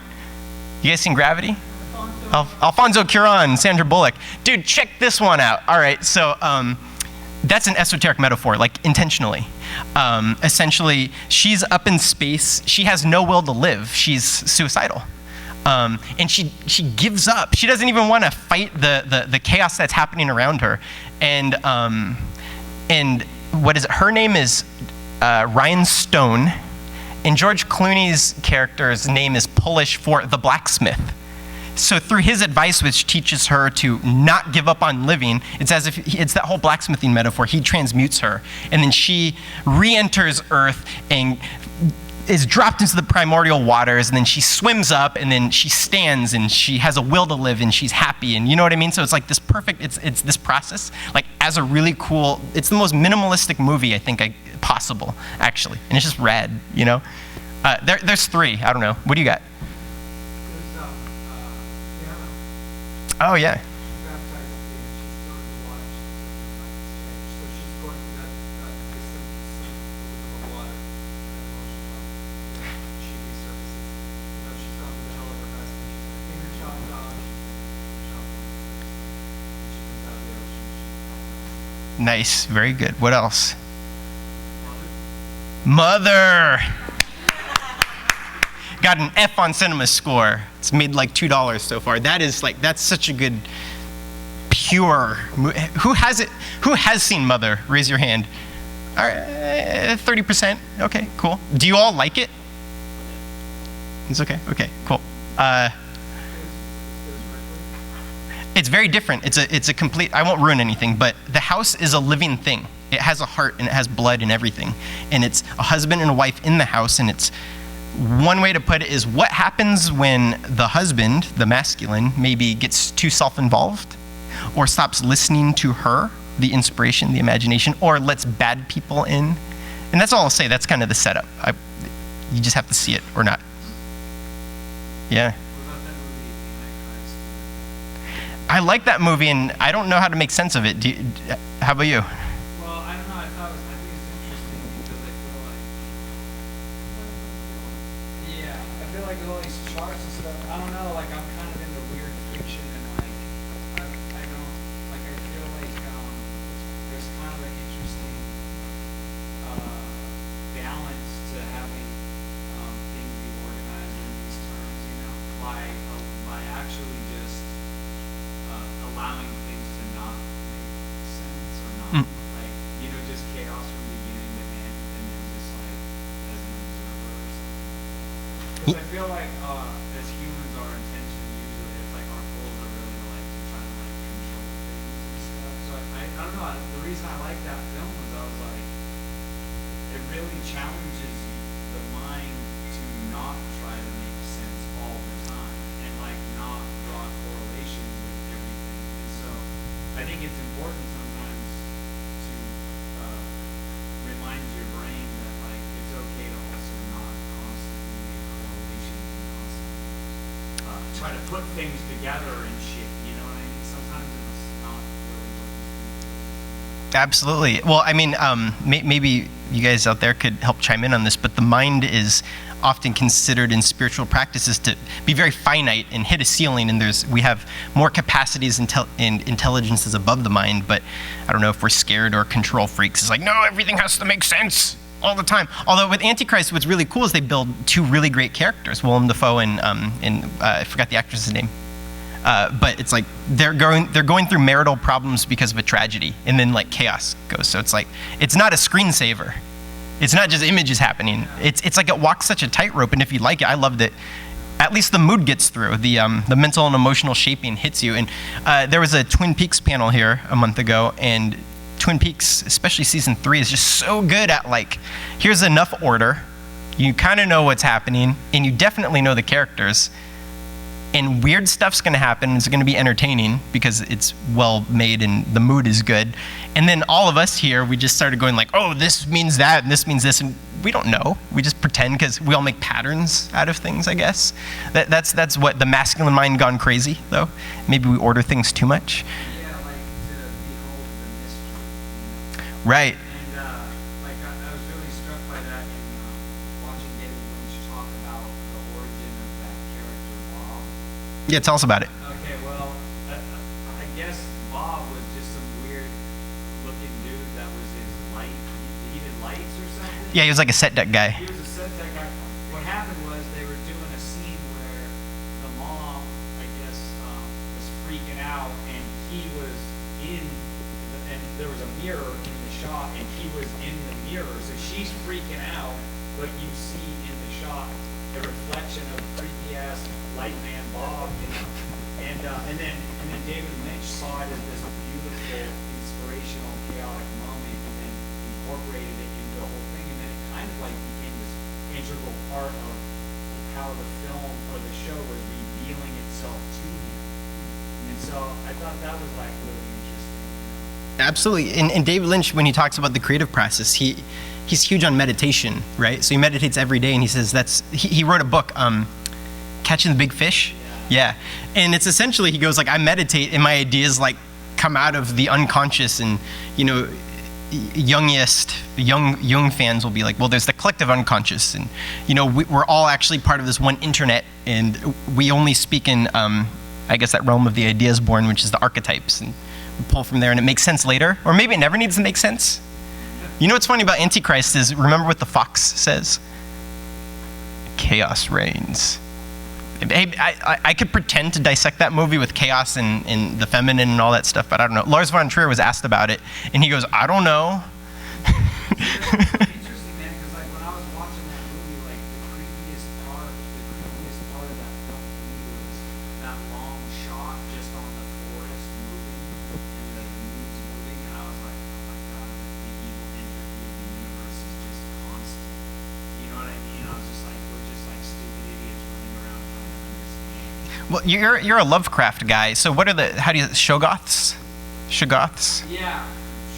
You guys seen Gravity? Alfonso Cuarón, Sandra Bullock. Dude, check this one out. All right, so that's an esoteric metaphor, like intentionally. Essentially, she's up in space. She has no will to live. She's suicidal. And she gives up. She doesn't even want to fight the chaos that's happening around her. And what is it? Her name is Ryan Stone. And George Clooney's character's name is Polish for the blacksmith. So through his advice, which teaches her to not give up on living, it's as if it's that whole blacksmithing metaphor. He transmutes her, and then she re-enters Earth and is dropped into the primordial waters, and then she swims up, and then she stands, and she has a will to live, and she's happy, and you know what I mean? So it's like this perfect, it's this process, like as a really cool, it's the most minimalistic movie I think possible, actually, and it's just rad, you know? There's 3, I don't know. What do you got? Oh, yeah. Baptized and she's going to watch so she's going through that of water, she resurfaces. She's gone through the hell of her best, and she's like finger chopped off, and she comes out of the ocean. Nice, very good. What else? Mother. Got an F on Cinema Score. It's made like $2 so far. That's such a good, pure. Who has seen Mother? Raise your hand. All right, 30%. Okay, cool. Do you all like it? It's okay. Okay, cool. It's very different. It's a complete. I won't ruin anything, but the house is a living thing. It has a heart and it has blood and everything, and it's a husband and a wife in the house, and it's. One way to put it is what happens when the husband, the masculine, maybe gets too self-involved or stops listening to her, the inspiration, the imagination, or lets bad people in. And that's all I'll say. That's kind of the setup. You just have to see it or not. Yeah. What about that movie, Antichrist? I like that movie, and I don't know how to make sense of it. How about you? Well, I don't know. I think it's interesting because I feel like, yeah, I feel like with all these charts and stuff, I don't know. Like I'm kind of into weird fiction and like I don't like. I feel like there's kind of an interesting balance to having things be organized in these terms. You know, by actually just allowing things to not make sense or not, like, you know, just chaos from beginning to end, and then just like as an observer or something. Because I feel like as humans, our intention usually is like our goals are really to like to try to like control things and stuff. So I don't know. The reason I like that film was I was like, it really challenges the mind to not try to make sense all the time and like not draw correlations with everything. And so I think it's important sometimes to remind your brain that like it's okay to also not constantly make correlations and constantly try to put things together and shit. You know what I mean? Sometimes it's not really what you think. Absolutely. Well, I mean, maybe you guys out there could help chime in on this, but the mind is often considered in spiritual practices to be very finite and hit a ceiling, and we have more capacities and intelligence is above the mind, but I don't know if we're scared or control freaks. It's like, no, everything has to make sense all the time. Although with Antichrist, what's really cool is they build two really great characters, Willem Dafoe and I forgot the actress's name. But it's like they're going through marital problems because of a tragedy, and then like chaos goes. So it's like it's not a screensaver. It's not just images happening. It's like it walks such a tightrope. And if you like it, I loved it. At least the mood gets through. The mental and emotional shaping hits you. And there was a Twin Peaks panel here a month ago, and Twin Peaks, especially season 3, is just so good at like, here's enough order. You kind of know what's happening, and you definitely know the characters. And weird stuff's going to happen. It's going to be entertaining because it's well made and the mood is good. And then all of us here, we just started going like, oh, this means that and this means this. And we don't know. We just pretend because we all make patterns out of things, I guess. That's what the masculine mind gone crazy, though. Maybe we order things too much. Yeah, like to behold the mystery. You know? Right. And like I was really struck by that in watching David Lynch talk about the origin of that character Bob. Yeah, tell us about it. Okay, well, I guess Bob was just some weird looking dude that was his light. He did lights or something. Yeah, he was like a set deck guy. He was a set tech guy. What happened was they were doing a scene where the mom, I guess, was freaking out, and he was and there was a mirror in the shot, and he was in the mirror. So she's freaking out, but you see in the shot a reflection of creepy ass light man Bob, you know. And then David Lynch saw it as this beautiful, inspirational, chaotic moment, and then incorporated it into the whole thing, and then it kind of like became this integral part of how the film or the show was revealing itself to him. And so I thought that was like really interesting, you know. Absolutely. And David Lynch, when he talks about the creative process, he's huge on meditation, right? So he meditates every day, and he says he wrote a book, Catching the Big Fish. Yeah. And it's essentially, he goes like, I meditate and my ideas like come out of the unconscious, and, you know, young fans will be like, well, there's the collective unconscious, and, you know, we're all actually part of this one internet, and we only speak in, I guess, that realm of the ideas born, which is the archetypes, and we pull from there, and it makes sense later, or maybe it never needs to make sense. You know what's funny about Antichrist is, remember what the fox says? Chaos reigns. I could pretend to dissect that movie with chaos and the feminine and all that stuff, but I don't know. Lars von Trier was asked about it, and he goes, I don't know. Interesting, man, because like when I was watching that movie, like the creepiest part of that film to me was that long shot just on the forest moving and the moons moving, and I was like, oh my god, the evil entropy of the universe is just constant. You know what I mean? I was just like, we're just like stupid idiots running around trying to understand. Well, you're a Lovecraft guy, so what are how do you, Shoggoths? Shoggoths? Yeah,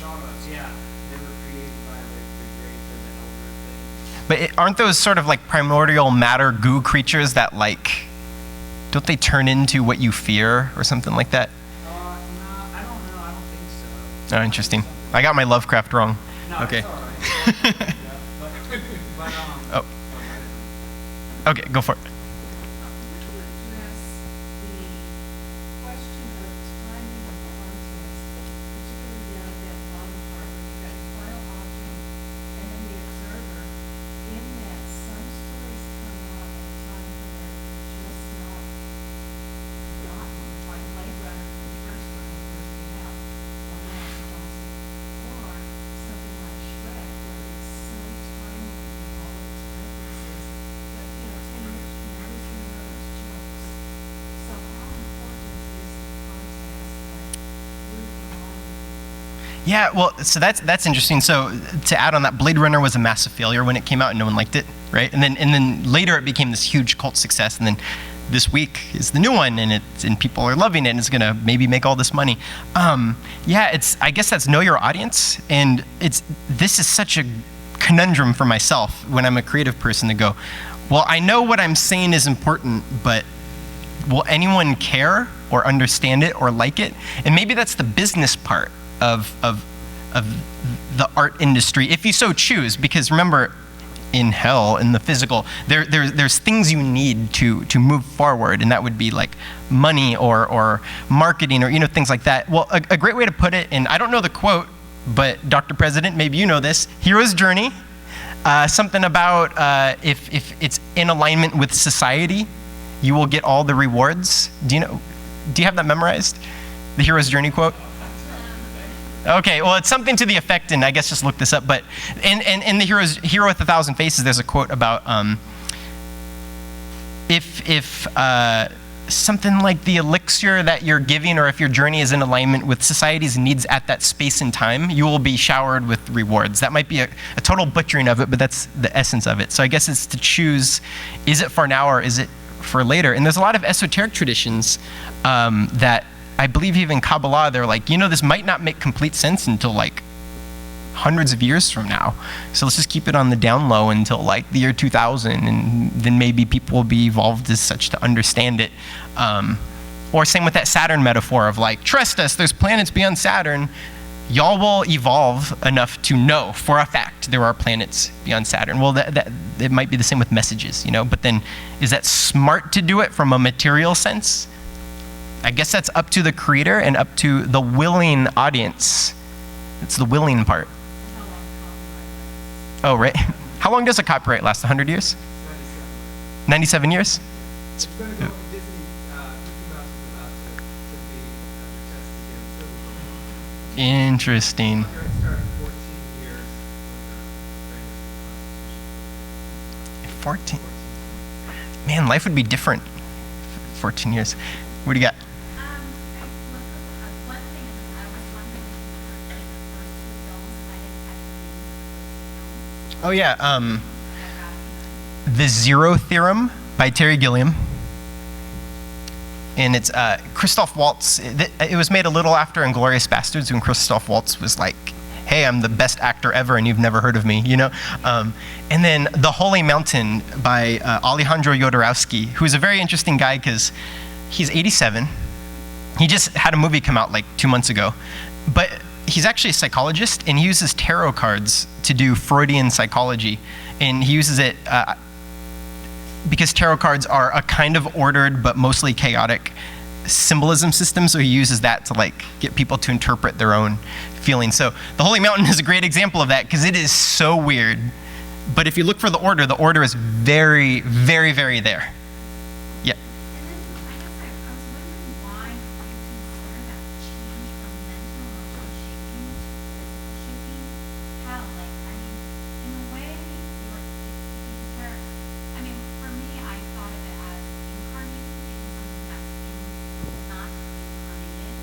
Shoggoths, yeah. They were created by the great or the elder thing. But aren't those sort of like primordial matter goo creatures that like Don't they turn into what you fear or something like that? No, I don't know. I don't think so. Oh, interesting. I got my Lovecraft wrong. No, Okay. it's all right. Yeah, but, Oh. Okay, go for it. Would you address the question of timing of context, particularly down that bottom part where you've got your final object and then the observer, in that some stories come out at a time when they're just not forgotten, like Blade Runner, the first one, when it first came out, or Lance Johnson, or something like Shrek, where it's so timely in all of its references, but, 10 years from now, who's gonna know those jokes? So how important is the context that we're providing? Yeah, well, so that's interesting. So to add on that, Blade Runner was a massive failure when it came out, and no one liked it, right? And then later it became this huge cult success, and then this week is the new one, and people are loving it, and it's gonna maybe make all this money. Yeah, I guess that's know your audience, and this is such a conundrum for myself when I'm a creative person to go, well, I know what I'm saying is important, but will anyone care or understand it or like it? And maybe that's the business part of the art industry, if you so choose. Because remember, in hell, in the physical, there's things you need to move forward, and that would be like money or marketing or things like that. Well, a great way to put it, and I don't know the quote, but Dr. President, maybe you know this: hero's journey. Something about if it's in alignment with society, you will get all the rewards. Do you have that memorized? The hero's journey quote? Okay, well, it's something to the effect, and I guess just look this up. But in the Hero with a Thousand Faces, there's a quote about if something like the elixir that you're giving, or if your journey is in alignment with society's needs at that space and time, you will be showered with rewards. That might be a total butchering of it, but that's the essence of it. So I guess it's to choose, is it for now or is it for later? And there's a lot of esoteric traditions that I believe even Kabbalah, they're like, this might not make complete sense until like hundreds of years from now. So let's just keep it on the down low until like the year 2000, and then maybe people will be evolved as such to understand it. Or same with that Saturn metaphor of like, trust us, there's planets beyond Saturn. Y'all will evolve enough to know for a fact there are planets beyond Saturn. Well, that it might be the same with messages, but then is that smart to do it from a material sense? I guess that's up to the creator and up to the willing audience. It's the willing part. How long copyright lasts? Oh, right. How long does a copyright last? 100 years? 97 years? It's going to go, Disney, Mickey Mouse is about to be under test again, so Interesting. copyright started 14 years with 14. Man, life would be different. 14 years. What do you got? One thing is, I was wondering if you heard like the first two films, and I didn't catch the names of the films. Oh, yeah. I got The Zero Theorem by Terry Gilliam. And it's Christoph Waltz. It was made a little after Inglourious Bastards, when Christoph Waltz was like, hey, I'm the best actor ever and you've never heard of me, And then The Holy Mountain by Alejandro Jodorowsky, who's a very interesting guy because he's 87. He just had a movie come out like 2 months ago. But he's actually a psychologist, and he uses tarot cards to do Freudian psychology. And he uses it because tarot cards are a kind of ordered but mostly chaotic symbolism system, so he uses that to like get people to interpret their own feelings. So The Holy Mountain is a great example of that because it is so weird. But if you look for the order is very, very, very there. Yeah. And then I guess I was wondering why you consider that change from mental emotional shaping to physical shaping. How, like, I mean, in a way, for me, I thought of it as incarnating, taking something that's not incarnated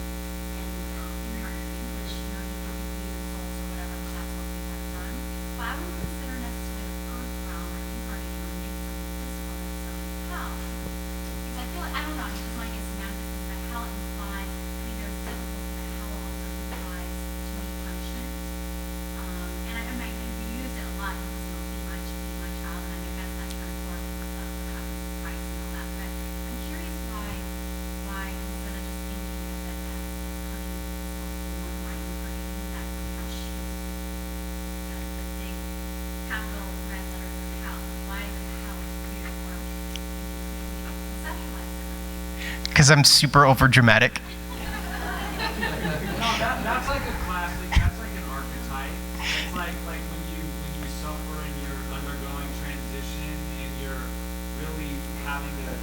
and incarnating, which, you can use souls or whatever, because that's what we have done. But I wouldn't consider necessarily the earth realm or incarnating or making something physical necessarily because I'm super over dramatic. No, that's like a classic. That's like an archetype. It's like when you suffer and you're undergoing transition and you're really having to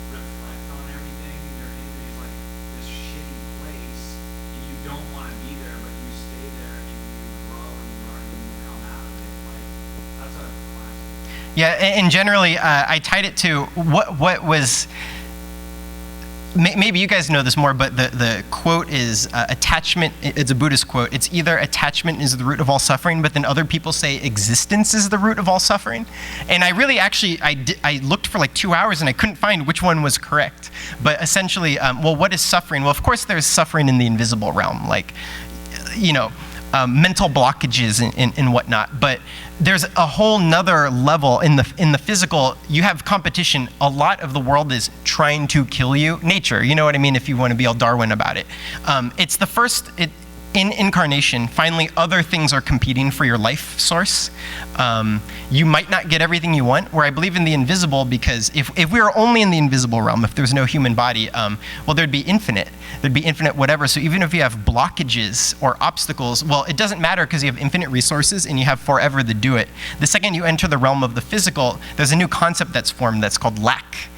reflect on everything and you're in these like this shitty place and you don't want to be there, but you stay there and you grow and you learn and you come out of it. Like that's a classic. Yeah, and generally, I tied it to what was. Maybe you guys know this more, but the quote is attachment. It's a Buddhist quote. It's either attachment is the root of all suffering, but then other people say existence is the root of all suffering. And I really actually, I looked for like 2 hours and I couldn't find which one was correct. But essentially, well, what is suffering? Well, of course, there's suffering in the invisible realm, like, mental blockages and whatnot. But there's a whole nother level in the physical. You have competition. A lot of the world is trying to kill you. Nature, you know what I mean, if you want to be all Darwin about it. It's the first, in incarnation, finally other things are competing for your life source. You might not get everything you want, where I believe in the invisible, because if we were only in the invisible realm, if there's no human body, well, there'd be infinite whatever. So even if you have blockages or obstacles, well, it doesn't matter because you have infinite resources and you have forever to do it. The second you enter the realm of the physical, there's a new concept that's formed that's called lack.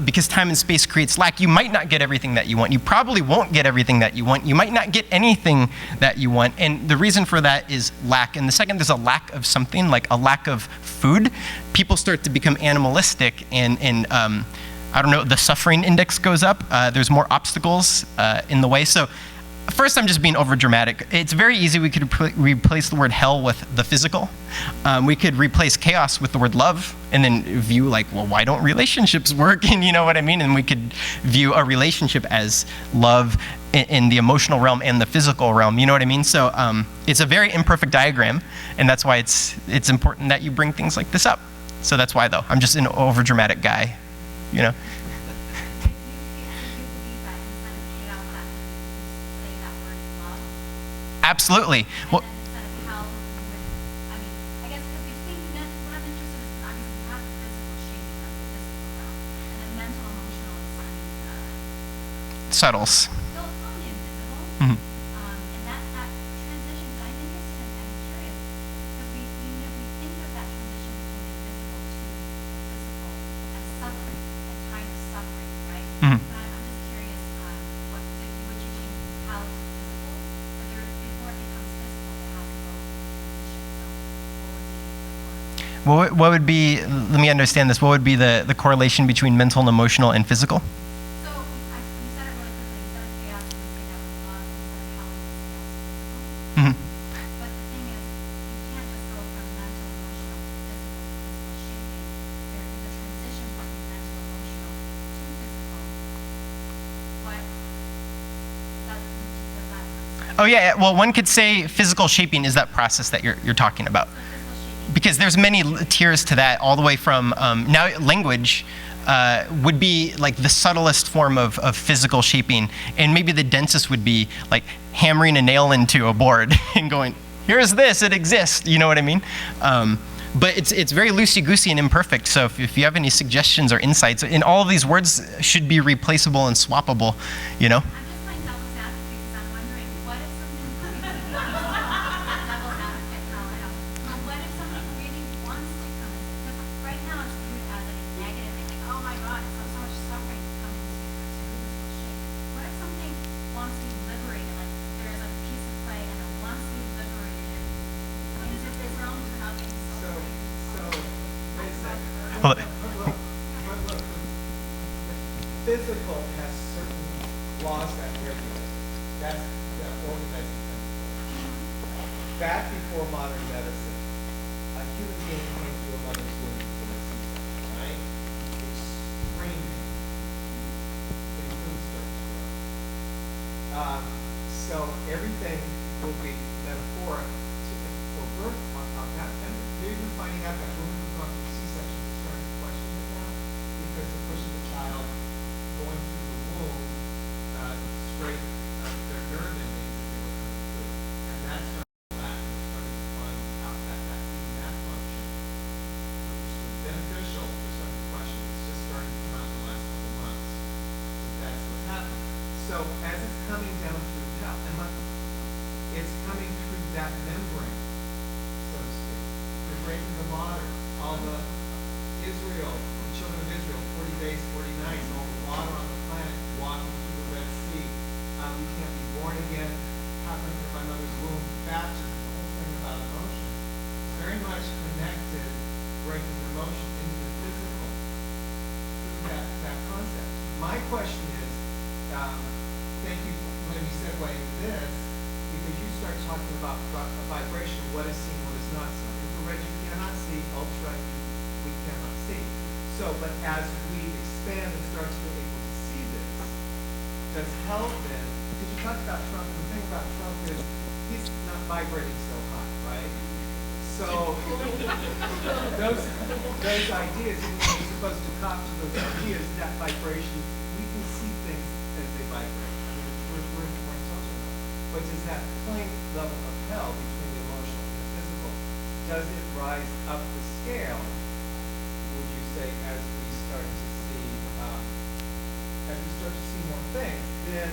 Because time and space creates lack. You might not get everything that you want. You probably won't get everything that you want. You might not get anything that you want. And the reason for that is lack. And the second there's a lack of something, like a lack of food, people start to become animalistic and I don't know, the suffering index goes up. There's more obstacles in the way. So first, I'm just being over dramatic. It's very easy. We could replace the word hell with the physical. We could replace chaos with the word love, and then view like, well, why don't relationships work? And you know what I mean? And we could view a relationship as love in the emotional realm and the physical realm. You know what I mean? So it's a very imperfect diagram, and that's why it's important that you bring things like this up. So that's why, though. I'm just an over dramatic guy, you know? Absolutely. Well, subtles. Mm-hmm. And that transition, I think it's, I'm curious, because we think of that transition between invisible to physical as suffering, as kind of suffering, right? Mm-hmm. But I'm just curious, what if you were teaching how it's physical, but before it becomes physical, it has to go through transition. So what would be the Let me understand this. What would be the correlation between mental and emotional and physical? So you said it really quickly. Instead of chaos, you would say that was love. Instead of hell, you would say that was physical. Mm-hmm. But the thing is, you can't just go from mental, emotional to physical shaping. There is a transition between mental, emotional to physical. What does that? Oh yeah. Well, one could say physical shaping is that process that you're talking about. Physical shaping. Because there's many tiers to that, all the way from now language would be like the subtlest form of physical shaping, and maybe the densest would be like hammering a nail into a board and going, here's this, it exists, you know what I mean? But it's very loosey-goosey and imperfect, so if you have any suggestions or insights, and all of these words should be replaceable and swappable, you know? I'm just playing devil's advocate because I'm wondering, what if something devil's advocate, what if something really wants to come into, because right now it's viewed as like a negative thing, like, oh my god, it's so much suffering coming to physical shape. What if something wants to be liberated, like there's a piece of clay and it wants to be liberated into this realm without being suffering? Wait a second. Well, Look, physical has certain laws that regulate. That's the organizing principle. Back before modern medicine, a human being came to a mother's womb for a C-section, right? It's screaming. It includes birth. So everything will be metaphoric for birth on that. And they're even finding out that women who've gone through C-section are starting to question it now because they're pushing the child going through the womb straight their nerve endings that they were coming through. And that's starting to lack. They're starting to find out that even that function, which was beneficial, they're starting to question. It's just starting to come out in the last couple months. That's So as it's coming down through hell, it's coming through that membrane, so to speak. You're breaking the water, all the Israel, the children of Israel, 40 days, 40 nights, all the water on the planet, walking through the Red Sea. You can't be born again, happening in my mother's womb, baptism, the whole thing about emotion. It's very much connected, breaking emotion into the physical through that concept. My question is, thank you for letting me segue into this, because you start talking about a vibration, what is seen, what is not seen. Infrared you cannot see, ultra we cannot see. So, but as we expand and start to be able to see this, does hell then, because you talked about Trump, and the thing about Trump is he's not vibrating so high, right? So those ideas, even though we're supposed to cop to those ideas, that vibration, we can see things as they vibrate. I mean, we're more intelligent enough. But does that plane level of hell between the emotional and the physical, does it rise up the scale, would you say, as we start to see more things, then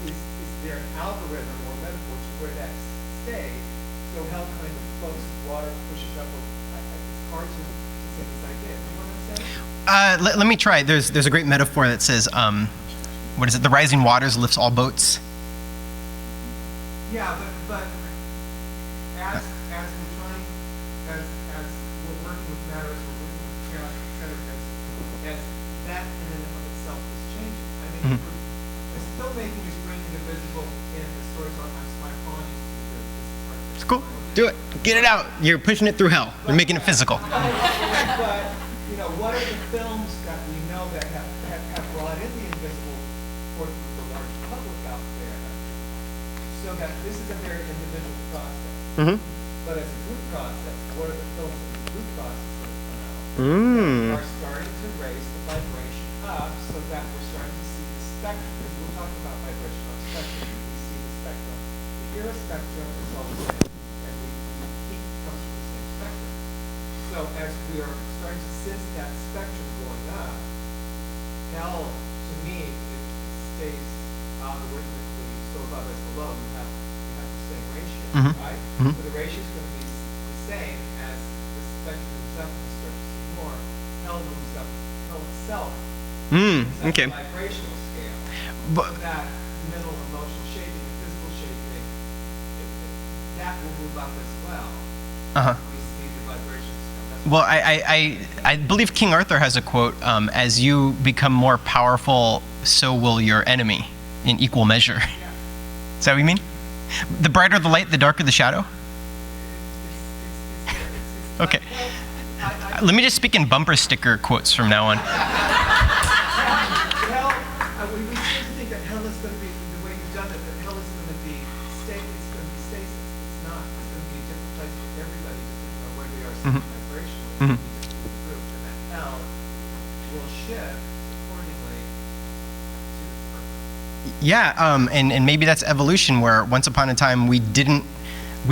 is there an algorithm or metaphor to where that stays? So hell kind of floats, water pushes up. It's hard to say this idea. Do you want to say? Let me try. There's a great metaphor that says, what is it? The rising waters lifts all boats. Yeah, but as we're trying, as we're working with matter, as we're working with chaos, et cetera, as that in and of itself is changing. I mean, the filmmaking is bringing the visible in. The stories on my apologies to the group. This is hard to It's cool. Do it. Get it out. You're pushing it through hell. You're making it physical. But, what are the films that we know that have brought in the invisible for the large public out there? So that this is a very individual process. Mm-hmm. But as a group process, what are the films in the group process that have come out? Are starting to raise the vibration up so that we're starting to see the spectrum. Because we're talking about vibration on spectrum. We see the spectrum. We hear a spectrum, it's all the same. And heat comes from the same spectrum. So as we are starting to sense that spectrum going up, hell, to me, it stays algorithmically so above as below. You have the same ratio, right? So the ratio is going to be the same as the spectrum moves up and we start to see more. Hell moves up, hell itself. Okay. That's a vibrational scale. But- So that mental, emotional shaping, and physical shaping, that will move up as well. Uh-huh. We see the vibrations come. That's Well, I believe King Arthur has a quote, as you become more powerful, so will your enemy in equal measure. Yeah. Is that what you mean? The brighter the light, the darker the shadow? It's there. It's Okay. I Let me just speak in bumper sticker quotes from now on. hell, we seem to think that hell is going to be the way you've done it. That hell is going to be state. It's going to be stasis. It's not. It's going to be a different place for everybody, depending on where they are vibrationally. It's going to be different for the group, and that hell will shift accordingly to its purpose. Yeah, and maybe that's evolution, where once upon a time we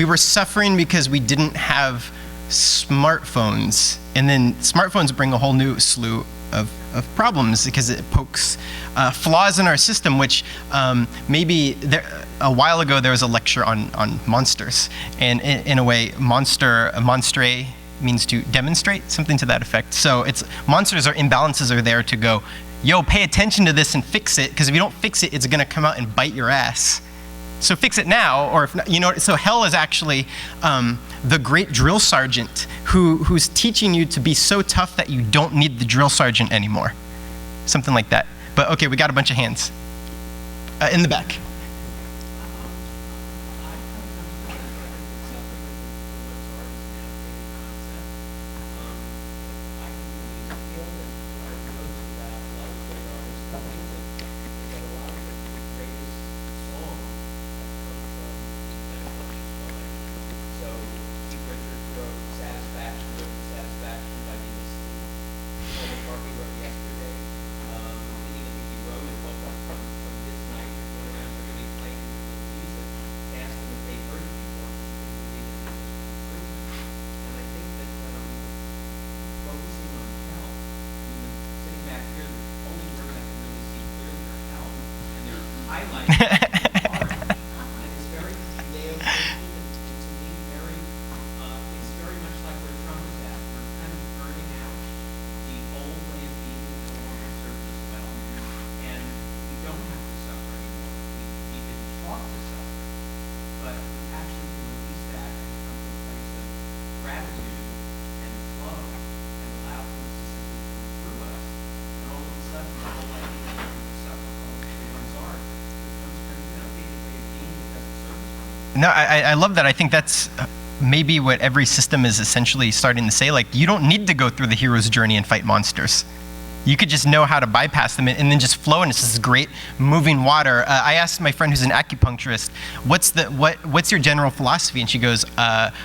were suffering because we didn't have smartphones, and then smartphones bring a whole new slew of problems because it pokes flaws in our system, which maybe a while ago there was a lecture on monsters, and in a way, monstre means to demonstrate, something to that effect. So monsters or imbalances are there to go, yo, pay attention to this and fix it, because if you don't fix it, it's going to come out and bite your ass. So fix it now, or if not, so hell is actually the great drill sergeant who's teaching you to be so tough that you don't need the drill sergeant anymore. Something like that. But okay, we got a bunch of hands. In the back. highlight part. And it's very Judeo-Christian, and to me, very, it's very much like where Trump is at. We're kind of burning out the old way of being that no longer serves us well. And we don't have to suffer anymore. We've been taught to suffer, but we actually can release that and come to a place of gratitude and flow and allow things to simply come through us. And all of a sudden, the whole idea that we suffer from becomes art. Becomes kind of, okay, the way of being that doesn't serve us well. No, I love that. I think that's maybe what every system is essentially starting to say. Like, you don't need to go through the hero's journey and fight monsters. You could just know how to bypass them and then just flow, and it's this great moving water. I asked my friend who's an acupuncturist, what's your general philosophy? And she goes,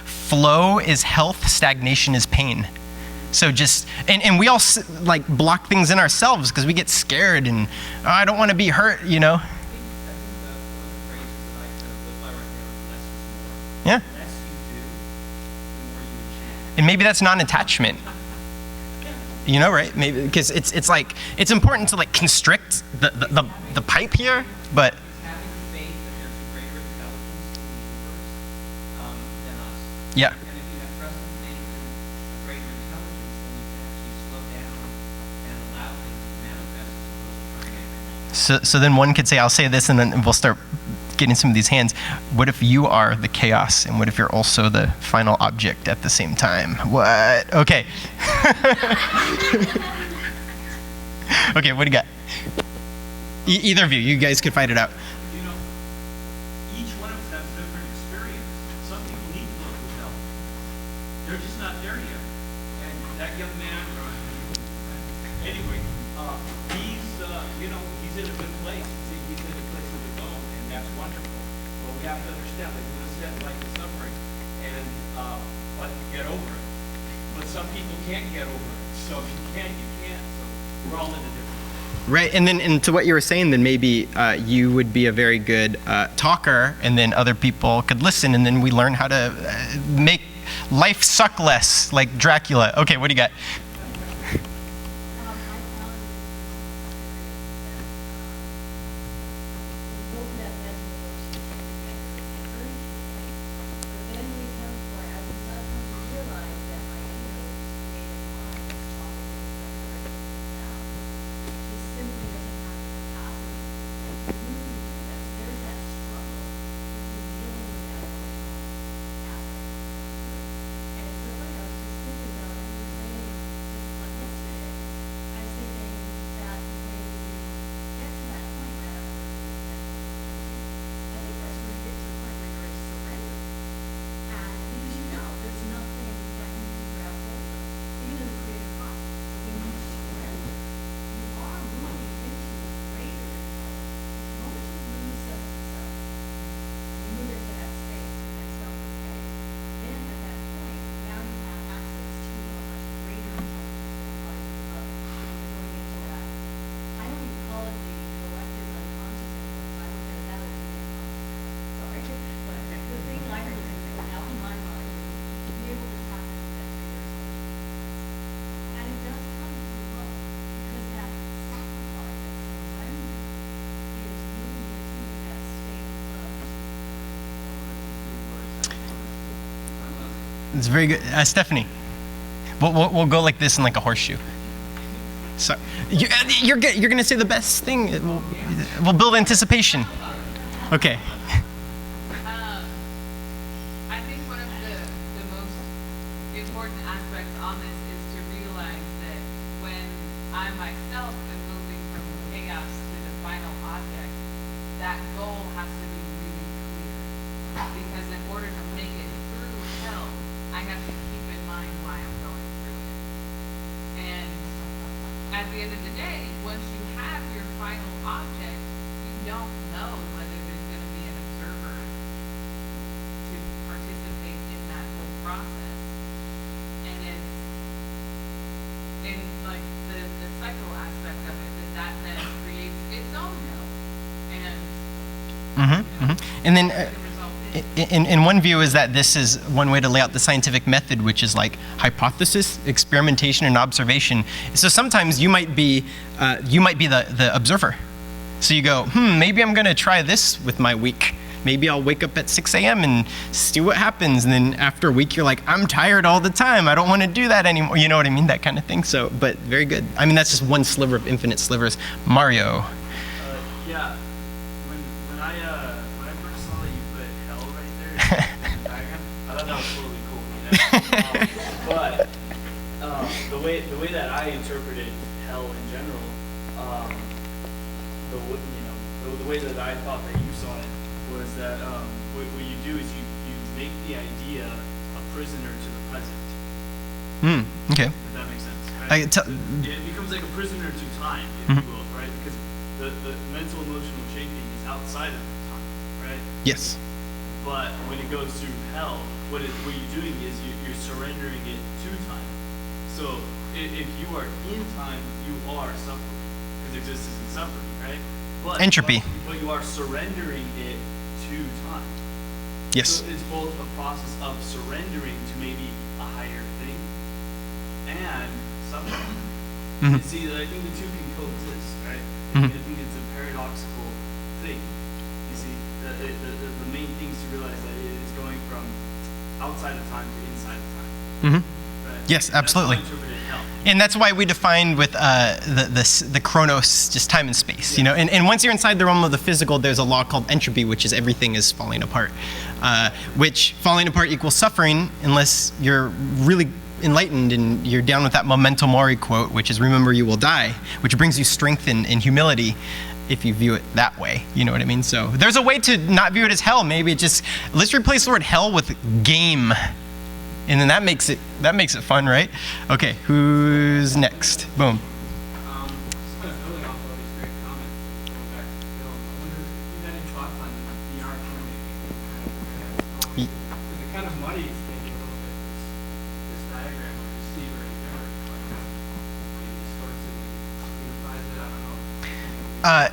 flow is health, stagnation is pain. So just, and we all like block things in ourselves because we get scared and, oh, I don't want to be hurt, you know? I think one of the phrases that I kind of live by right now is less is more. Yeah. The less you do, the more you achieve. And maybe that's non-attachment. You know, right? Maybe because it's like it's important to like constrict the pipe here, but It's having faith that there's a greater intelligence in the universe than us. yeah. And if you have trust and faith in a greater intelligence, then you can actually slow down and allow things to manifest as opposed to trying to. So then one could say, I'll say this, and then we'll start getting some of these hands. What if you are the chaos, and what if you're also the final object at the same time? What? Okay. Okay, what do you got? Either of you, you guys could fight it out. You know, each one of us has different experience. Some people need to go through hell. They're just not there yet. And that young man, anyway, he's, he's in a good place. He's in a place of his own, and that's wonderful. But we have to understand, like Lewis said, life is suffering, and but get over it. But some people can't get over it. So if you can't, you can't. So we're all in a different. Right, and then and to what you were saying, then maybe you would be a very good talker, and then other people could listen, and then we learn how to make life suck less, like Dracula. Okay, what do you got? It's very good. Stephanie, we'll go like this in like a horseshoe. So you're good. You're gonna say the best thing. We'll build anticipation. Okay. I think one of the most important aspects on this is to realize that when I myself am moving from chaos to the final object, that goal has to be really clear. Because in order to make it through hell, I have to keep in mind why I'm going through it. And at the end of the day, once you have your final object, you don't know whether there's going to be an observer to participate in that whole process. And it's in like the cycle aspect of it that then creates its own hell. And And then. the result is In one view is that this is one way to lay out the scientific method, which is like hypothesis, experimentation, and observation. So sometimes you might be the observer, So you go, maybe I'm going to try this with my week. Maybe I'll wake up at 6 a.m. and see what happens. And then after a week, you're like, I'm tired all the time. I don't want to do that anymore. You know what I mean? That kind of thing. So, but very good. I mean, that's just one sliver of infinite slivers. Mario. Yeah, when I first saw that you put hell right there in the diagram, I thought that was totally cool. But the way that I interpreted hell in general, the way that I thought that you saw it was that what you do is you make the idea a prisoner to the present. Okay. If that makes sense. Right? It becomes like a prisoner to time, if you will, right? Because the mental emotional shaping is outside of time, right? Yes. But when it goes through hell, what you're doing is you're surrendering it to time. So if you are in time, you are suffering, because existence is suffering, right? But Entropy. But you are surrendering it to time. Yes. So it's both a process of surrendering to maybe a higher thing and suffering. You see, I think the two can coexist, right? I think it's a paradoxical thing. You see, the main thing is to realize that it is going from outside of time to inside of time. Right? Yes, absolutely. That's how I interpreted hell. And that's why we defined with the chronos, just time and space, you know. And once you're inside the realm of the physical, there's a law called entropy, which is everything is falling apart. Which falling apart equals suffering, unless you're really enlightened and you're down with that memento mori quote, which is remember you will die, which brings you strength and humility if you view it that way. You know what I mean? So there's a way to not view it as hell. Maybe it just, let's replace the word hell with game. And then that makes it fun, right? Okay, who's next? Boom. Just kind of building off all these great comments, going back to the film, I wonder if you had any thoughts on VR filmmaking. Because it kind of muddies maybe a little bit this diagram of the receiver and generator, maybe distorts it, maybe unifies it, I don't know.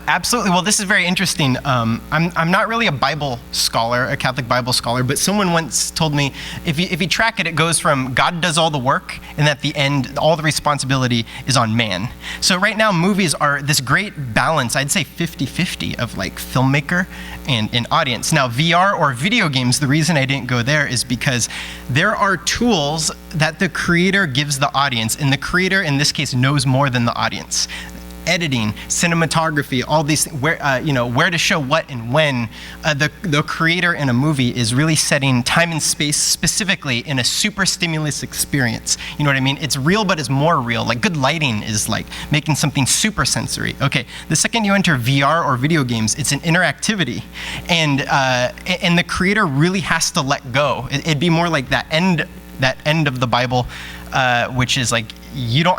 Absolutely. Well, this is very interesting. I'm not really a Bible scholar, a Catholic Bible scholar, but someone once told me if you track it, it goes from God does all the work, and at the end, all the responsibility is on man. So right now, movies are this great balance, I'd say 50-50 of like filmmaker and audience. Now, VR or video games, the reason I didn't go there is because there are tools that the creator gives the audience, and the creator, in this case, knows more than the audience. Editing, cinematography, all these things, where to show what and when. The creator in a movie is really setting time and space specifically in a super stimulus experience. You know what I mean? It's real, but it's more real. Like good lighting is like making something super sensory. Okay, the second you enter VR or video games, it's an interactivity, and the creator really has to let go. It'd be more like that end of the Bible, which is like you don't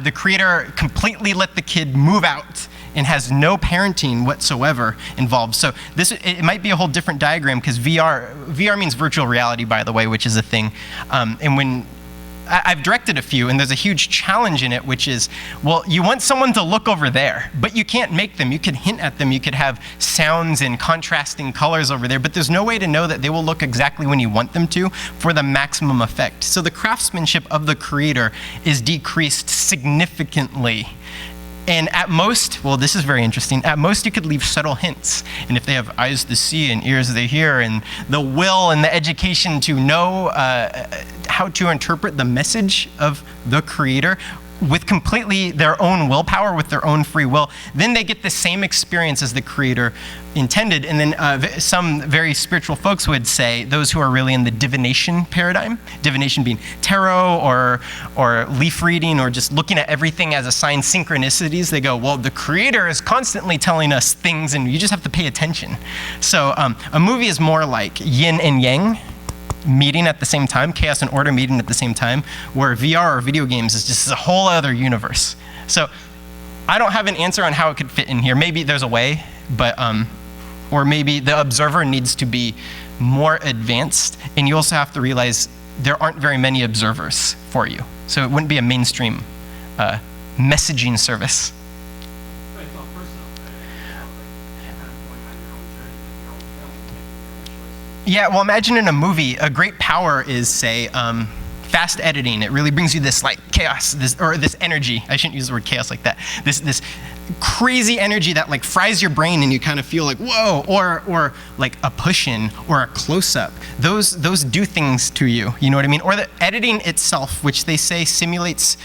the creator completely let the kid move out and has no parenting whatsoever involved. So it might be a whole different diagram, because VR means virtual reality, by the way, which is a thing. And when I've directed a few, and there's a huge challenge in it, which is, well, you want someone to look over there, but you can't make them. You could hint at them. You could have sounds and contrasting colors over there, but there's no way to know that they will look exactly when you want them to for the maximum effect. So the craftsmanship of the creator is decreased significantly. And at most, well, this is very interesting, at most you could leave subtle hints. And if they have eyes to see and ears to hear and the will and the education to know how to interpret the message of the creator with completely their own willpower, with their own free will, then they get the same experience as the creator intended. And then some very spiritual folks would say, those who are really in the divination paradigm, divination being tarot or leaf reading or just looking at everything as a sign, synchronicities, they go, well, the creator is constantly telling us things and you just have to pay attention. So a movie is more like yin and yang meeting at the same time, chaos and order meeting at the same time, where VR or video games is just a whole other universe. So I don't have an answer on how it could fit in here. Maybe there's a way, but or maybe the observer needs to be more advanced, and you also have to realize there aren't very many observers for you. So it wouldn't be a mainstream messaging service. But it's all personal, right? Like, kind of going on your own journey, like your own film, making your own choices. Yeah, well, imagine in a movie, a great power is, say, fast editing. It really brings you this like chaos, this energy. I shouldn't use the word chaos like that. This crazy energy that like fries your brain and you kind of feel like whoa, or like a push-in or a close-up. Those do things to you, you know what I mean? Or the editing itself, which they say simulates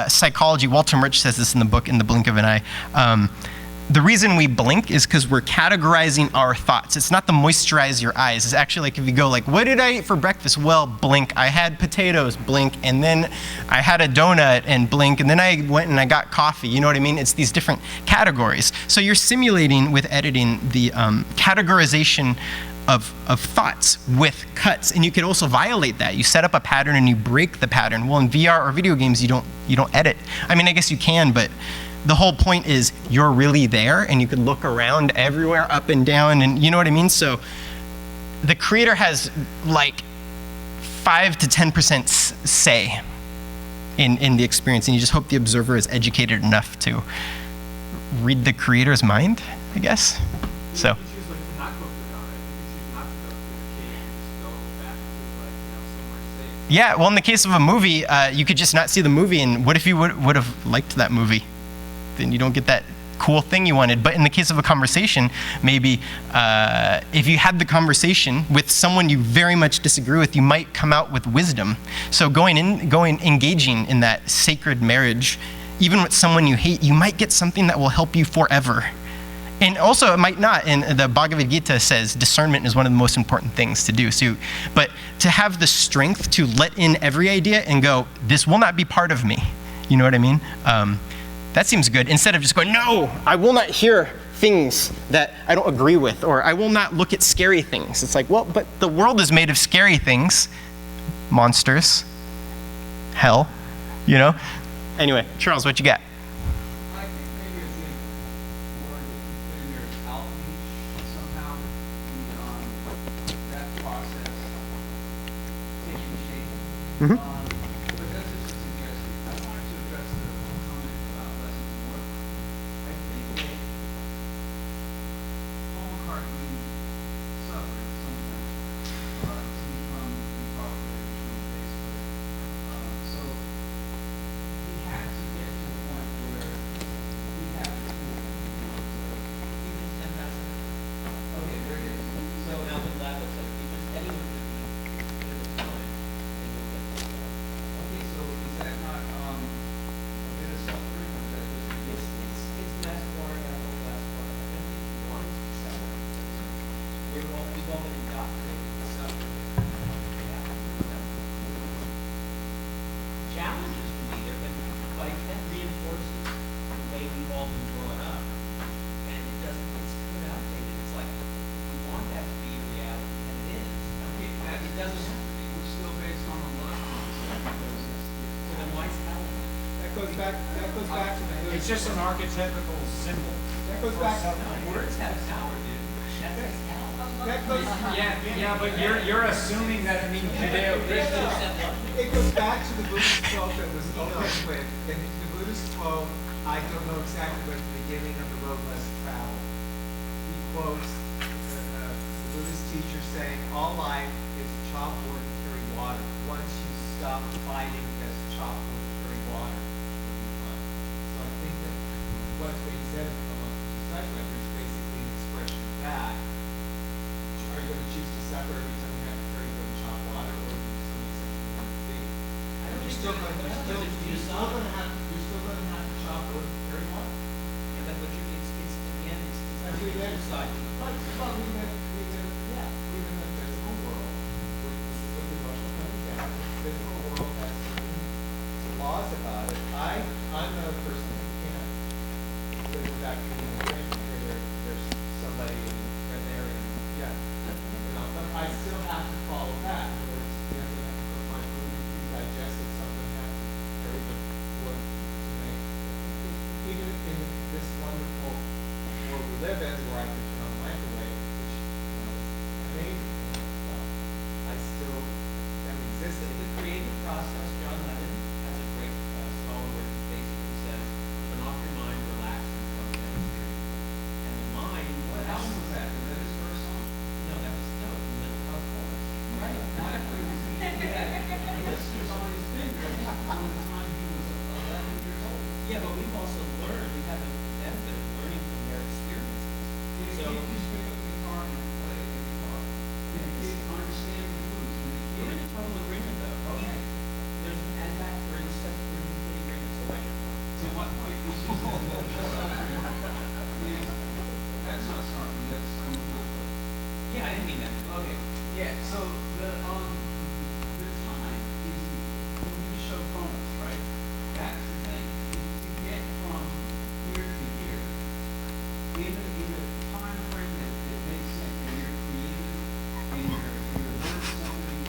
psychology. Walter Murch says this in the book In the Blink of an Eye. The reason we blink is because we're categorizing our thoughts. It's not the moisturize your eyes. It's actually like if you go like, what did I eat for breakfast? Well, blink. I had potatoes, blink. And then I had a donut and blink. And then I went and I got coffee. You know what I mean? It's these different categories. So you're simulating with editing the categorization of thoughts with cuts. And you could also violate that. You set up a pattern and you break the pattern. Well, in VR or video games, you don't edit. I mean, I guess you can, but the whole point is you're really there and you can look around everywhere, up and down, and you know what I mean? So the creator has like 5 to 10% say in the experience, and you just hope the observer is educated enough to read the creator's mind, I guess. So. You choose like to not go through that, right? You choose not to go through the cave and just go back to like, somewhere safe. Yeah, well, in the case of a movie, you could just not see the movie, and what if you would have liked that movie? Then you don't get that cool thing you wanted. But in the case of a conversation, maybe if you had the conversation with someone you very much disagree with, you might come out with wisdom. So engaging in that sacred marriage, even with someone you hate, you might get something that will help you forever. And also, it might not. And the Bhagavad Gita says discernment is one of the most important things to do. So, but to have the strength to let in every idea and go, this will not be part of me. You know what I mean? That seems good. Instead of just going, no, I will not hear things that I don't agree with, or I will not look at scary things. It's like, well, but the world is made of scary things. Monsters, hell, you know? Anyway, Charles, what you got? I think maybe it's more if you put in your alchemy somehow, that process taking shape. But that's just a suggestion. I wanted to address the comment about less is more. I think that Paul McCartney suffered sometimes. Seen from the popular Facebook. So he had to get to the point where we have to, even 10,000. Okay, there it is. So now the lab looks like even anyone could do it at the time, and you'll get this. Okay, so is that not a bit of suffering, or is that just it's less boring and a little less boring. I think you want it to be suffering. We've all been indoctrinated with suffering. Yeah. Challenges can be there, but that reinforces the way we've all been growing up. And it doesn't, it's kind of outdated. It's like, we want that to be reality, and it is. Okay, that it doesn't have to be. We're still based on the love. So then why is hell? That goes back to the. It's just an archetypical symbol. That goes back. Words have power, dude. That is hell. That goes. Yeah, but you're assuming that it means Judeo-Christian. It goes back to the Buddhist quote that was opened with. In the Buddhist quote, I don't know exactly, but at the beginning of the road less traveled, he quotes the Buddhist teacher saying, all life is chop wood and carry water. Once you stop fighting as chop wood and carry water, you'll be fine. So I think that what's being said among the such records is basically an expression of that. Are you going to choose to suffer every time you have to carry wood and chop water, or do you something you want to be? You're still going to have to chop wood and carry water. Yeah, but it's again, it's As we live inside. Well, we live in the physical world, with the emotional coming down, the physical world has certain laws about it. I'm not a person who can't live without being in a dream. There's somebody in there, and but I still have to follow that. In other words, I have to cook my food and be digested, something I have to carry the wood to make. Even in this wonderful world we live in, where I can turn on the microwave, which is amazing, I still am existing. The creative process, John Lennon has a great song where he basically says, turn off your mind, relax, and come downstairs. And the mind, What album was that? Was that his first song? no, that was the Middle House Chorus. Right. Not if we was listeners on his fingers from the time he was 11 years old. Yeah, but we've also learned, we have the benefit didn't mean that. Okay, yeah, so the time is, when you show Cronus, right? That's the thing, is to get from here to here, in a time frame that makes sense, and you're creative, and you're learning something,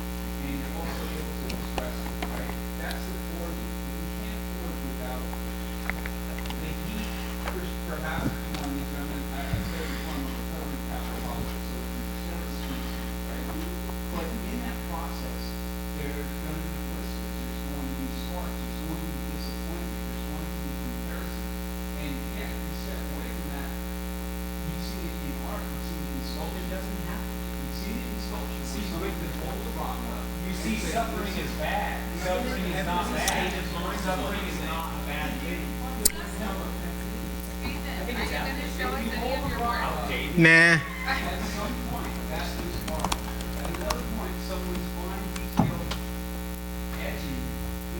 and you're also able to express it, right? That's the forging. You can't forge without the heat, perhaps, you know, I said before, I'm a recovering alcoholic, so it's sort of sweet, right? But in that process, there's going to be blisters, there's going to be sparks, there's going to be disappointment, there's going to be comparison. And yeah, if you step away from that, you see it in art, you see it in sculpture, it doesn't have to be. You see it in sculpture, see with the hold the rock up. You see suffering is bad. Suffering is not bad. Suffering is not a bad thing. Ethan, are you gonna show us any of your work? Nah. At some point, that's who's art. At another point, someone's fine detailed etching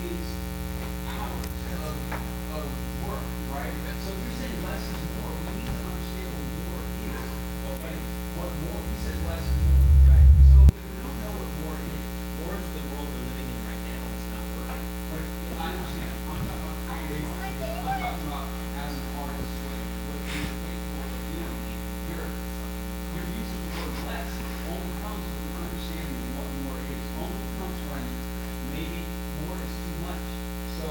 is hours of work, right? So if you're saying less is more, we need to understand what more is. Okay? What more? He says less is more, right? So if we don't know what more is, More is the world we're living in right now. It's not working. but I understand. I'm talking about creative. I'm talking about as an artist, what you're capable of doing. Your use of the word less only comes with understanding of what more is. Only comes when maybe more is too much. So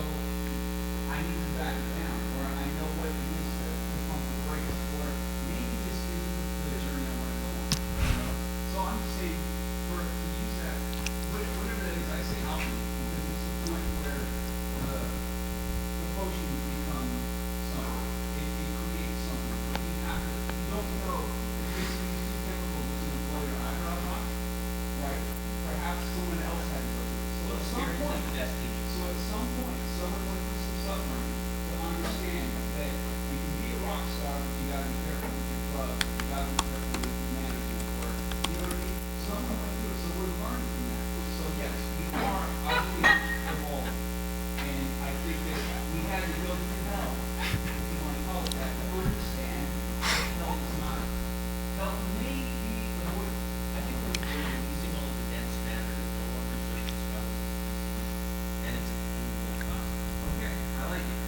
I need to back it down, or I know what it is to pump the brakes, or maybe this isn't the journey I want to go on. You know? So I'm saying to use that, whatever that is, I say alchemy, because it's the point where the potion becomes something. It creates something. But you have to, you don't know if these two chemicals is going to blow your eyebrows off, right? Perhaps someone else had to go through it. So at some point, someone went through some suffering to understand that you can be a rock star, but you gotta be careful with your drugs, you gotta be careful with your management work. You know what I mean? Someone went through it, so we're learning from that. So yes, we are, I believe, evolving. And I think that we had to go through hell, if you want to call it that, to understand that hell is not, hell may be avoided. I think we're releasing all of the dense matter that no longer serves us well. And it's a painful process. Okay, I like it.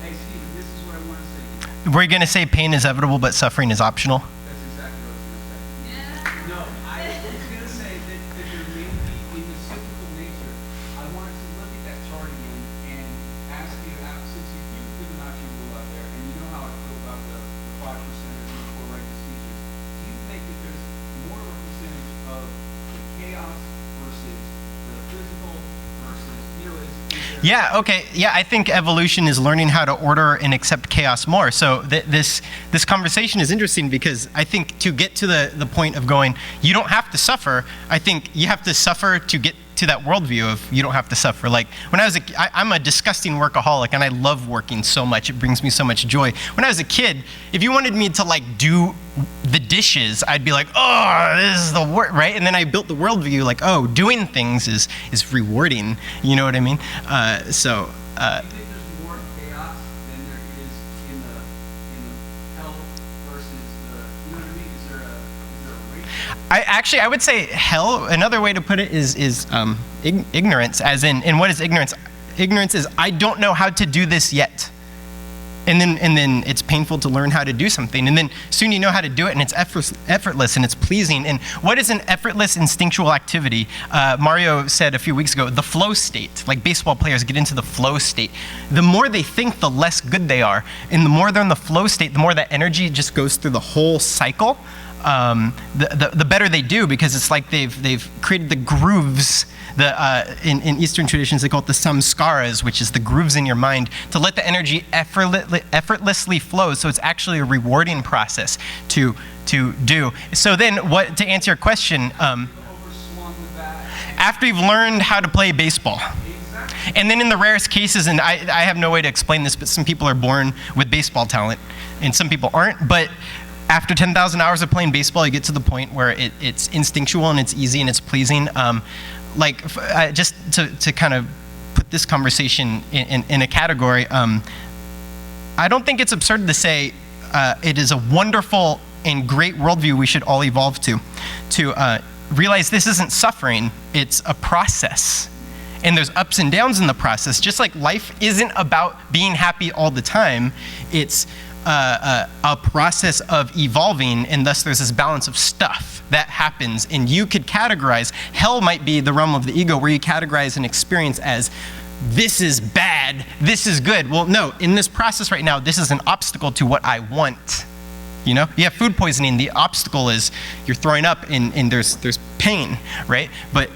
Hey, Stephen, this is what I want to say. Were you going to say pain is inevitable but suffering is optional? That's exactly what I was going to say. Yeah. No, I was going to say that there may be, in the cyclical nature, I wanted to look at that chart again and ask you, since you've given out your rule out there, and you know how I feel about the 5% and the 4 righteous teachers, do you think that there's more of a percentage of the chaos versus the physical versus, you know, is there Yeah, okay. Yeah, I think evolution is learning how to order and accept chaos more. So this conversation is interesting because I think to get to the point of going, you don't have to suffer, I think you have to suffer to get to that worldview of you don't have to suffer. Like when I was I'm a disgusting workaholic and I love working so much. It brings me so much joy. When I was a kid, if you wanted me to like do the dishes, I'd be like, oh, this is the work, right? And then I built the worldview like, oh, doing things is rewarding. You know what I mean? Do you think there's more chaos than there is in the hell versus the, you know what I mean? Is there a ratio? I would say hell. Another way to put it is ignorance. As in what is ignorance? Ignorance is I don't know how to do this yet. And then it's painful to learn how to do something. And then soon you know how to do it, and it's effortless and it's pleasing. And what is an effortless instinctual activity? Mario said a few weeks ago, the flow state. Like baseball players get into the flow state. The more they think, the less good they are. And the more they're in the flow state, the more that energy just goes through the whole cycle. The better they do, because it's like they've created the grooves. In Eastern traditions, they call it the samskaras, which is the grooves in your mind, to let the energy effortlessly flow. So it's actually a rewarding process to do. So then, to answer your question, Overswung with that. after you've learned how to play baseball, and then in the rarest cases, and I have no way to explain this, but some people are born with baseball talent, and some people aren't. But after 10,000 hours of playing baseball, you get to the point where it's instinctual and it's easy and it's pleasing. Just to kind of put this conversation in a category, I don't think it's absurd to say it is a wonderful and great worldview we should all evolve to. to realize this isn't suffering, it's a process. And there's ups and downs in the process. Just like life isn't about being happy all the time, it's a process of evolving, and thus there's this balance of stuff that happens. And you could categorize, hell might be the realm of the ego where you categorize an experience as this is bad, this is good. Well, no, in this process right now, this is an obstacle to what I want. You know, you have food poisoning, the obstacle is you're throwing up and there's pain, right? But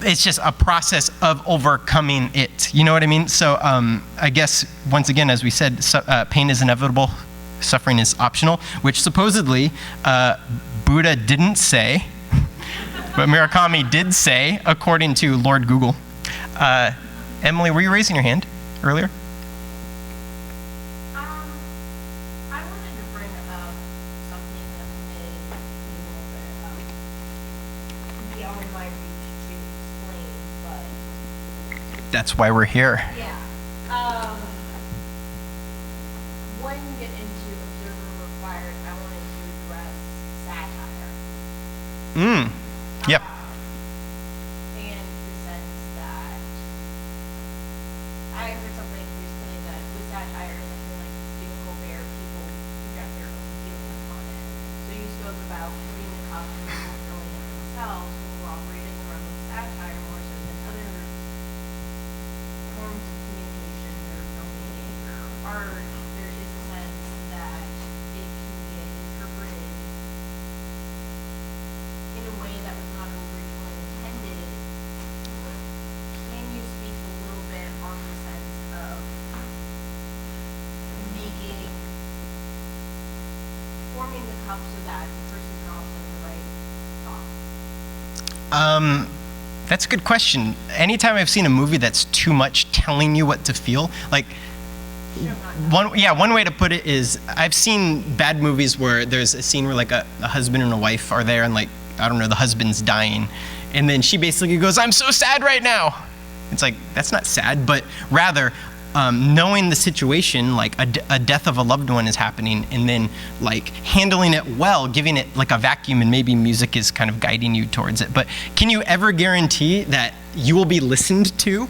it's just a process of overcoming it. You know what I mean? So I guess, once again, as we said, pain is inevitable, suffering is optional, which supposedly Buddha didn't say, but Murakami did say, according to Lord Google. Emily, were you raising your hand earlier? I wanted to bring up something that may be a little bit beyond my reach to explain, but That's why we're here. yeah. When you get into observer required, I wanted to address satire. Yep. In the sense that I heard something recently that with satire, something like Stephen Colbert, people project their own feelings on it. So you spoke about putting the cup and people filling it themselves when you operate in the realm of satire more so than other forms of communication or filmmaking or art. There is a sense that it can get interpreted in a way that was not originally intended. Can you speak a little bit on the sense of forming the cup so that the person can also have the right thoughts? That's a good question. Anytime I've seen a movie that's too much telling you what to feel, like, one way to put it is I've seen bad movies where there's a scene where like a husband and a wife are there and like, I don't know, the husband's dying. And then she basically goes, "I'm so sad right now." It's like, that's not sad, but rather knowing the situation, like a death of a loved one is happening, and then like handling it well, giving it like a vacuum, and maybe music is kind of guiding you towards it. But can you ever guarantee that you will be listened to?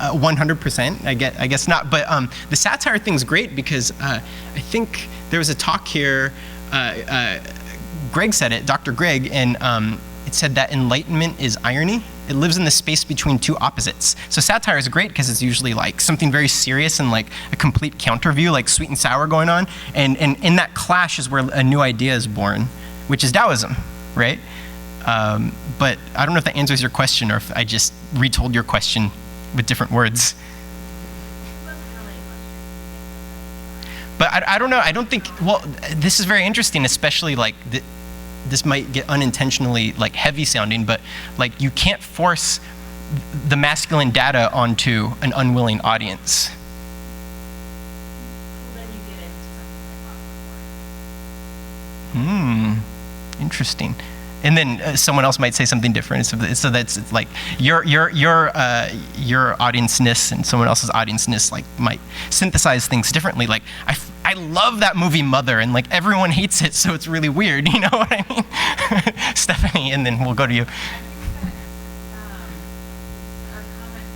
100%, I guess not. But the satire thing's great because I think there was a talk here, Greg said it, Dr. Greg, and it said that enlightenment is irony. It lives in the space between two opposites. So satire is great because it's usually like something very serious and like a complete counter view, like sweet and sour going on. And in that clash is where a new idea is born, which is Taoism, right? But I don't know if that answers your question or if I just retold your question with different words. But I don't know, I don't think, well, this is very interesting, especially like, this might get unintentionally like heavy sounding, but like you can't force the masculine data onto an unwilling audience. Then you get into something like Interesting. And then someone else might say something different. So that's like your audience-ness and someone else's audience-ness like might synthesize things differently. Like I love that movie Mother, and like everyone hates it, so it's really weird. You know what I mean, Stephanie? And then we'll go to you. A comment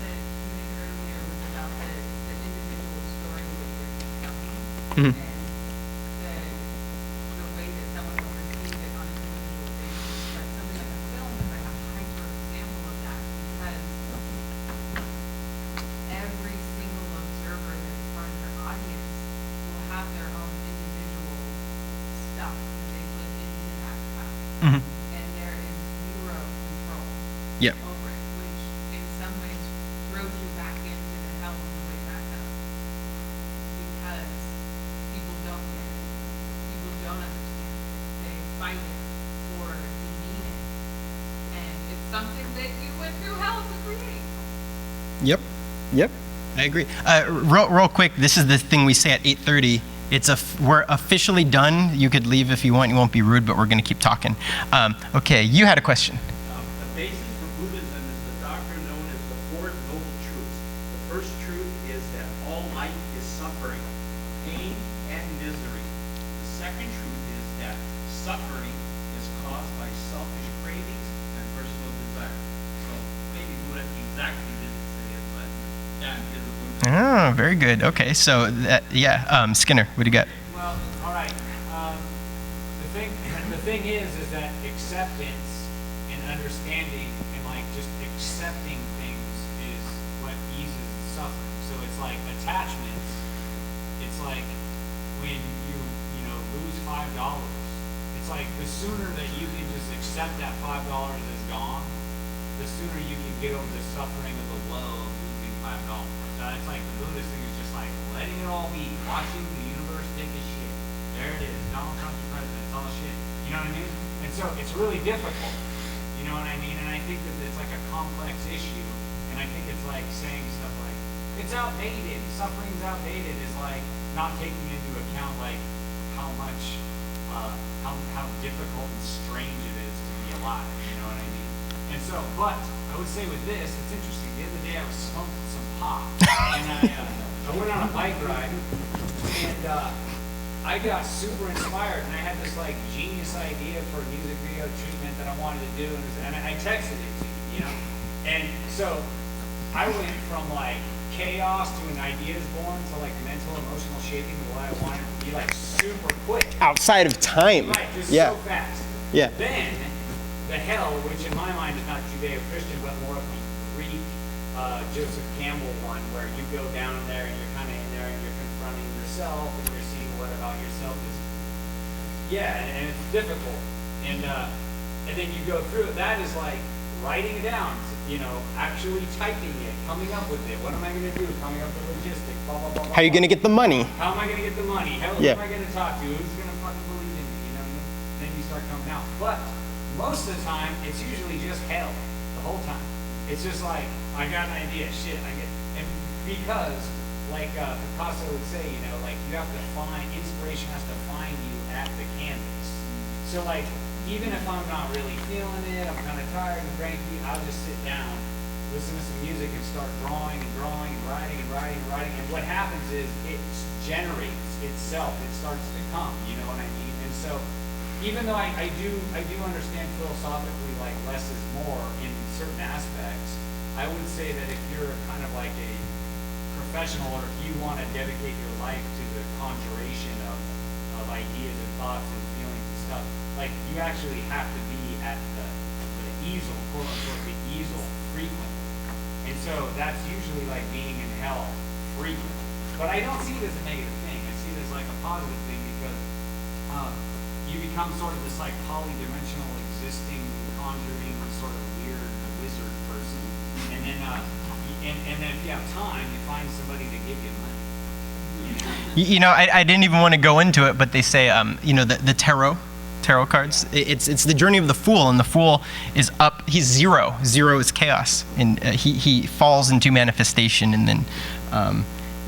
that you made earlier was about the individual story that you're telling, and the way that someone will receive it on an individual basis. But something like a film is like a hyper example of that, because every single observer that's part of their audience will have their own individual stuff that they put into that cup. And there is zero control Yep. over it, which in some ways throws you back into the hell on the way back up. Because people don't get it. People don't understand it. They fight it or demean it. And it's something that you went through hell to create. Yep. I agree. Real quick, this is the thing we say at 8:30. We're officially done. You could leave if you want. You won't be rude, but we're going to keep talking. Okay, you had a question. The basis for Buddhism is the doctrine known as the Four Noble Truths. The first truth is that all life is suffering, pain, and misery. The second truth is that suffering is caused by selfish Oh, very good. Okay, so Skinner, what do you got? Well, all right. The thing is that acceptance and understanding and like just accepting things is what eases suffering. So it's like attachments. It's like when you lose $5. It's like the sooner that you can just accept that $5 is gone, the sooner you can get over the suffering of the blow of losing $5. So it's like the Buddhist thing is just like letting it all be, watching the universe take a shit. There it is. Donald Trump's the president. It's all shit. You know what I mean? And so it's really difficult. You know what I mean? And I think that it's like a complex issue. And I think it's like saying stuff like, it's outdated. Suffering's outdated is like not taking into account like how much, how difficult and strange it is to be alive. You know what I mean? And so, but I would say with this, it's interesting. The other day I was smoking some pot, and I went on a bike ride, and I got super inspired, and I had this like genius idea for a music video treatment that I wanted to do, and I texted it to you, and so I went from like chaos to an idea is born to like mental, emotional shaping of what I wanted to be like super quick. Outside of time. Right, just Yeah. so fast. Yeah. Then, the hell, which in my mind is not Judeo-Christian, but more of the Greek Joseph Campbell one, where you go down there and you're kind of in there and you're confronting yourself and you're seeing what about yourself is, and it's difficult. And then you go through it. That is like writing it down, actually typing it, coming up with it. What am I going to do? Coming up with logistics, blah, blah, blah, blah. How are you going to get the money? How am I going to get the money? Who Yeah. am I going to talk to? Who's going to fucking believe in me? Then you start coming out. But most of the time, it's usually just hell the whole time. It's just like, I got an idea, shit, and because, like Picasso would say, like you have to find, inspiration has to find you at the canvas. So like, even if I'm not really feeling it, I'm kind of tired and cranky, I'll just sit down, listen to some music and start drawing and drawing and writing and writing and writing. And what happens is it generates itself. It starts to come, you know what I mean? And so even though I do understand philosophically like less is more in certain aspects, I would say that if you're kind of like a professional or if you want to dedicate your life to the conjuration of ideas and thoughts and feelings and stuff, like you actually have to be at the easel, quote unquote, the easel frequently. And so that's usually like being in hell frequently. But I don't see it as a negative thing. I see it as like a positive thing because you become sort of this like polydimensional existing, conjuring, sort of weird wizard person. And then and then if you have time, you find somebody to give you money. I didn't even want to go into it, but they say, the tarot cards. It's the journey of the fool, and the fool is up. He's zero. Zero is chaos, and he falls into manifestation, and then,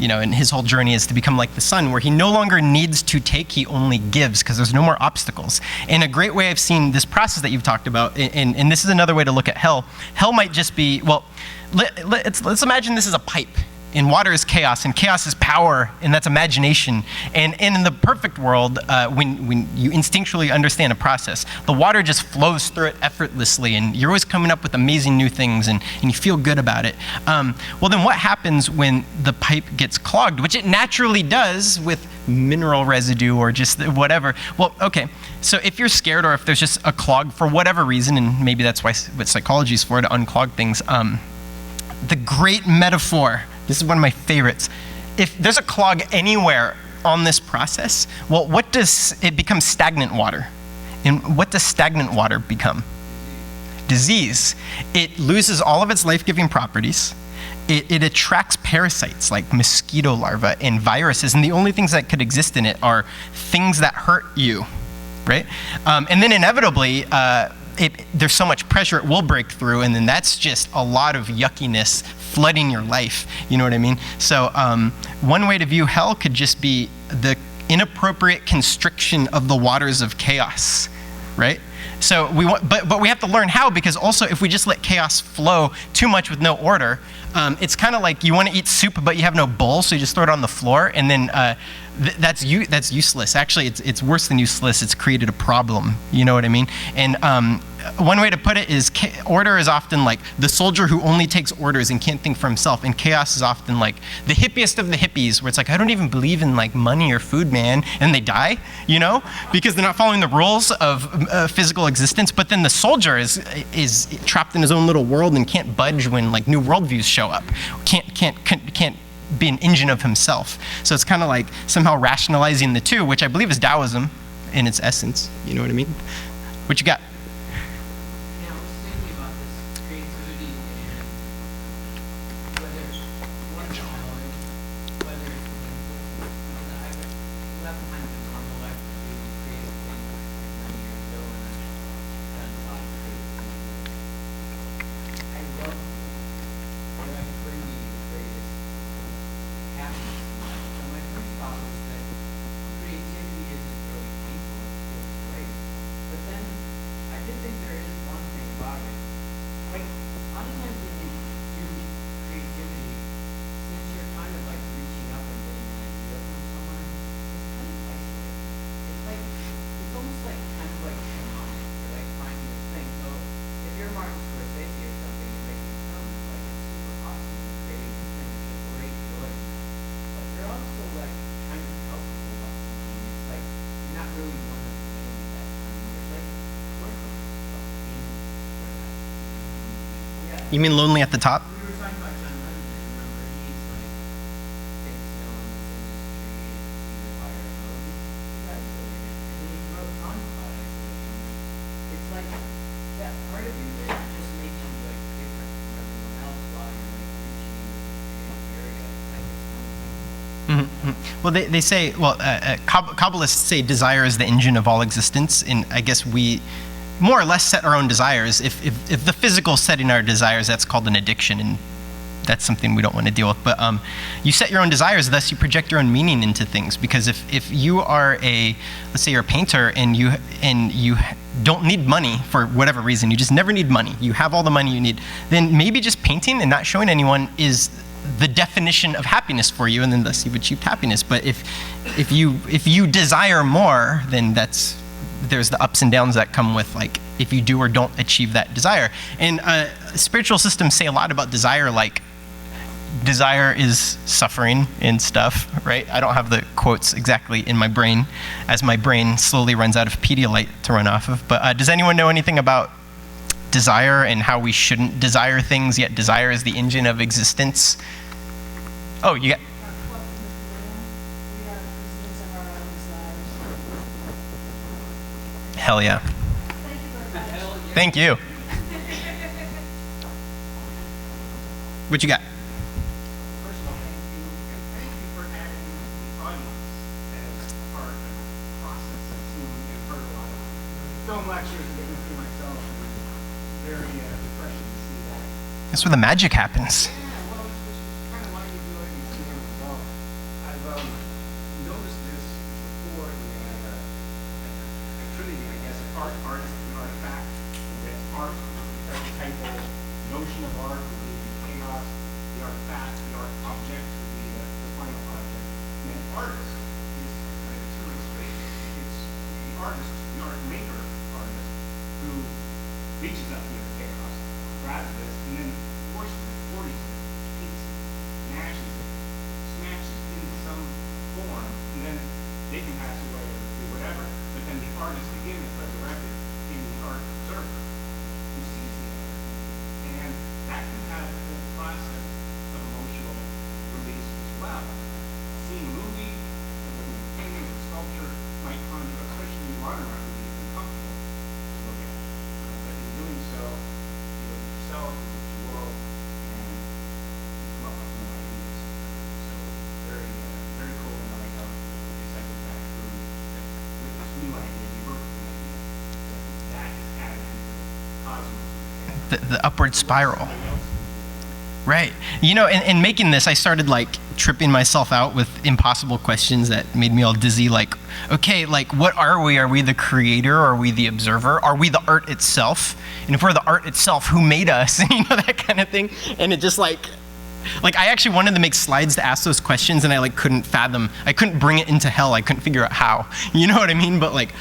and his whole journey is to become like the sun, where he no longer needs to take, he only gives, because there's no more obstacles. And a great way I've seen this process that you've talked about, and this is another way to look at hell. Hell might just be, well, let's imagine this is a pipe. And water is chaos, and chaos is power, and that's imagination. And in the perfect world, when you instinctually understand a process, the water just flows through it effortlessly, and you're always coming up with amazing new things, and you feel good about it. Well, then what happens when the pipe gets clogged, which it naturally does with mineral residue or just whatever? Well, okay, so if you're scared or if there's just a clog for whatever reason, and maybe that's what psychology is for, to unclog things, the great metaphor, this is one of my favorites. If there's a clog anywhere on this process, well, it becomes stagnant water. And what does stagnant water become? Disease. It loses all of its life-giving properties. It attracts parasites like mosquito larvae and viruses, and the only things that could exist in it are things that hurt you, right? And then inevitably, there's so much pressure it will break through, and then that's just a lot of yuckiness flooding your life. You know what I mean? So one way to view hell could just be the inappropriate constriction of the waters of chaos, right? So but we have to learn how, because also if we just let chaos flow too much with no order, it's kind of like you want to eat soup but you have no bowl, so you just throw it on the floor, and then that's useless. Actually, it's worse than useless. It's created a problem. You know what I mean? And one way to put it is order is often like the soldier who only takes orders and can't think for himself, and chaos is often like the hippiest of the hippies, where it's like, I don't even believe in like money or food, man, and they die, you know, because they're not following the rules of physical existence. But then the soldier is trapped in his own little world and can't budge when like new worldviews show up. Can't be an engine of himself. So it's kind of like somehow rationalizing the two, which I believe is Taoism in its essence. You know what I mean? What you got? Yeah, I was thinking about this creativity and whether one challenge, whether it's I left kind of a normal life to do creative things many years ago, and I've done a lot of creative things. I love what I bring me the greatest happiness in life. So my first thought was that creativity isn't really painful, it feels great. But then I did think there is one thing about it. Like, a lot of times when you do creativity, since you're kind of like reaching up and getting an idea from someone, it's kind of isolated. It's like, it's almost like kind of like shamanic. You're like finding this thing. So if you're Martin Scorsese or something, you're making films, like it's super awesome and creating this thing. It's a great joy. But you're also like kind of helpful about something. It's like you're not really one of the many that time. There's like sort of a pain for that. Yeah. You mean Lonely at the Top? We were talking about John Lennon, remember? He's like, thinks no one in this industry is see the fire of Moses. He's isolated. And then he wrote songs about isolation. It's like that part of you that just makes you like different from everyone else while you're like reaching into this creative area. It's like it's kind of Mhm. Well, they say, Kabbalists say desire is the engine of all existence, and I guess we more or less set our own desires. If the physical setting our desires, that's called an addiction, and that's something we don't want to deal with. But you set your own desires, thus you project your own meaning into things. Because if you are let's say you're a painter and you don't need money for whatever reason, you just never need money, you have all the money you need, then maybe just painting and not showing anyone is the definition of happiness for you, and then thus you've achieved happiness. But if you desire more, then there's the ups and downs that come with like if you do or don't achieve that desire. And spiritual systems say a lot about desire, like desire is suffering and stuff, right? I don't have the quotes exactly in my brain as my brain slowly runs out of Pedialyte to run off of. But does anyone know anything about desire and how we shouldn't desire things, yet desire is the engine of existence? Oh, you got... What was the we are prisoners of our own desires. Hell yeah. Thank you very much. Thank you. What you got? First of all, thank you, and thank you for adding the audience as part of the process. I've seen and heard a lot of film lectures and even through myself, and it's very refreshing to see that. That's where the magic happens. Yeah, well, it's kind of why you do it and see the result. I've noticed this before in a trinity, I guess, artist, and artifact. That art, the archetypal notion of art would be the chaos, the artifact, the art object would be the final object. And then artist is kind of two extremes. It's the artist, the art maker artist, who reaches up into the chaos, grabs this, and then forces it, forties it, takes it, smashes it, smashes it into some form, and then they can pass away or do whatever, but then the artist again is resurrected in the art observer who sees the art. And that can have a whole process of emotional release as well. Seeing a movie, looking at a painting or sculpture might conjure, especially in modern art, would be uncomfortable to look at. But in doing so, you look at yourself, you look at your world, and you come up with new ideas. So very, very cool, and I like how you cycle back through that with this new idea, you work with an idea. That is added into the cosmos. The upward spiral. Right. You know, in making this, I started like tripping myself out with impossible questions that made me all dizzy. Like, okay, like what are we? Are we the creator? Are we the observer? Are we the art itself? And if we're the art itself, who made us? You know, that kind of thing. And it just like I actually wanted to make slides to ask those questions, and I like couldn't fathom. I couldn't bring it into hell. I couldn't figure out how. You know what I mean? But like,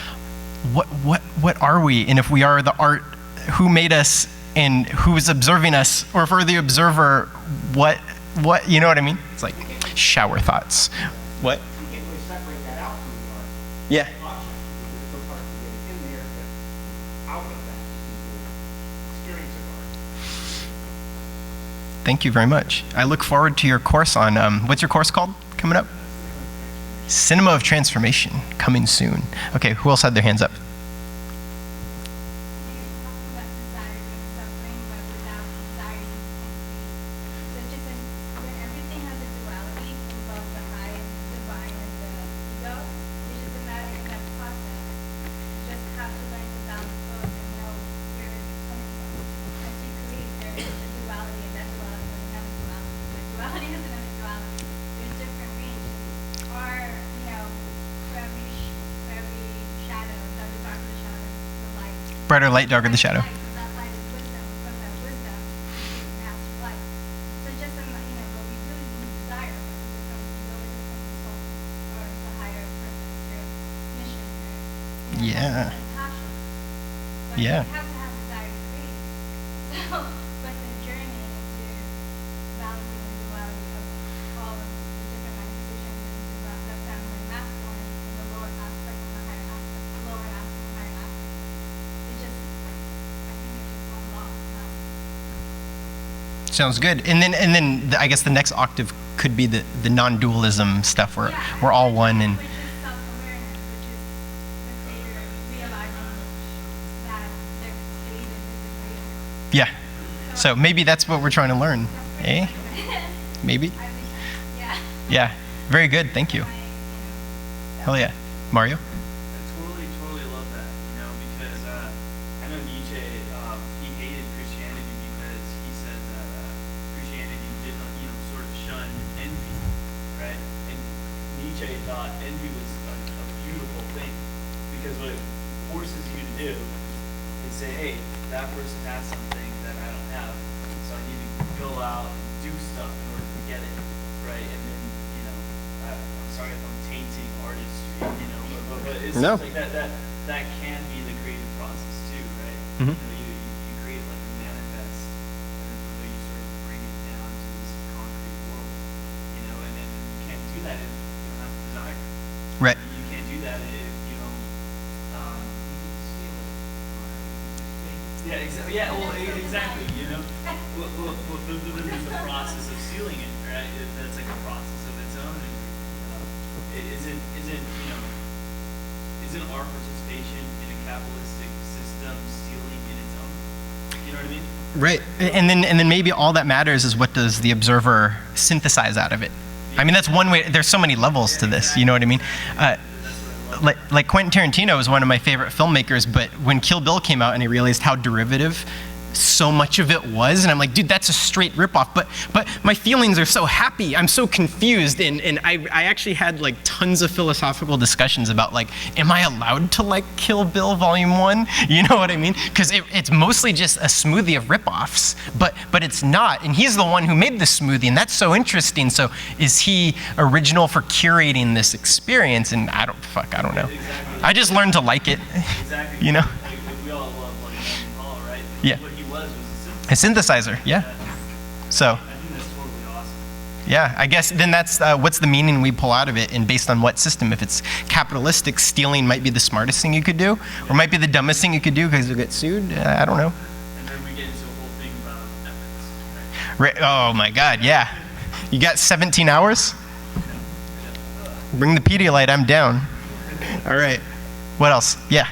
what are we? And if we are the art who made us and who's observing us, or for the observer, what, you know what I mean? It's like shower thoughts. What? You can't really separate that out from the art. Yeah. Object, because there's no part to get it in there, but out of that, you can experience of art. Thank you very much. I look forward to your course on, what's your course called coming up? Cinema of Transformation, coming soon. Okay, who else had their hands up? About desire and suffering, but without desire you can't create. So just when everything has a duality in both the high and the divine and the ego, it's just a matter of that process. You just have to learn to balance both and know where it's coming from. As you create, there is a duality, and that duality doesn't have a duality. The duality doesn't have a duality. There's different ranges. Or, for every shadow, the darker the shadow, the light. Brighter light, darker the shadow. That light is wisdom. From that wisdom, you master life. So just what we do is we desire, but it becomes ego, it becomes soul, or the higher purpose, your mission, your Yeah. passion. But Yeah. you have to have desire to create. So, but the journey into balancing the duality of all of the different manifestations into the feminine and masculine, and the lower aspect and the higher aspect, the lower aspect and higher aspect. It's just, I think it's just one law, not Sounds good. And then I guess the next octave could be the non-dualism stuff where we're all one and which is self-awareness, which is the creator realizing that they're created is the creator. yeah. So maybe that's what we're trying to learn. Eh? Maybe? I think, yeah. Yeah. Very good. Thank you. Hell yeah. Mario? I totally love that, because I know Nietzsche, he hated Christianity because he said that Christianity did, sort of shun envy, right? And Nietzsche thought envy was a beautiful thing because what it forces you to do is say, hey, that person has something that I don't have, so I need to go out and do stuff in order to get it, right? And then, I'm sorry if I'm tainting artistry, but it's No. like that can be the creative process too, right? Mhm. You create like a manifest, and then from there you sort of bring it down to this concrete world, and then you can't do that if you don't have desire. Right. You can't do that if you don't. Yeah, exactly. Yeah, well, exactly. Well, there's the process of sealing it, right? That's like a process of its own. Isn't our participation in a capitalistic system sealing in its own? You know what I mean? Right. And then maybe all that matters is what does the observer synthesize out of it. I mean, that's one way. There's so many levels to this. You know what I mean? Like Quentin Tarantino is one of my favorite filmmakers, but when Kill Bill came out and I realized how derivative so much of it was, and I'm like, dude, that's a straight ripoff. But my feelings are so happy. I'm so confused, and I actually had like tons of philosophical discussions about like, am I allowed to like Kill Bill Volume 1? You know what I mean? Because it's mostly just a smoothie of ripoffs, but it's not. And he's the one who made the smoothie, and that's so interesting. So is he original for curating this experience? And I don't know. I just learned to like it. Exactly. You know? Like we all love like Andy Hall, right? Like, Yeah. What he was A synthesizer, yeah. So, I think that's totally awesome. yeah, I guess then that's what's the meaning we pull out of it, and based on what system. If it's capitalistic, stealing might be the smartest thing you could do, or might be the dumbest thing you could do because you'll get sued. I don't know. And then we get into a whole thing about ethics, right? Oh my God, yeah. You got 17 hours? Bring the Pedialyte, I'm down. All right. What else? Yeah.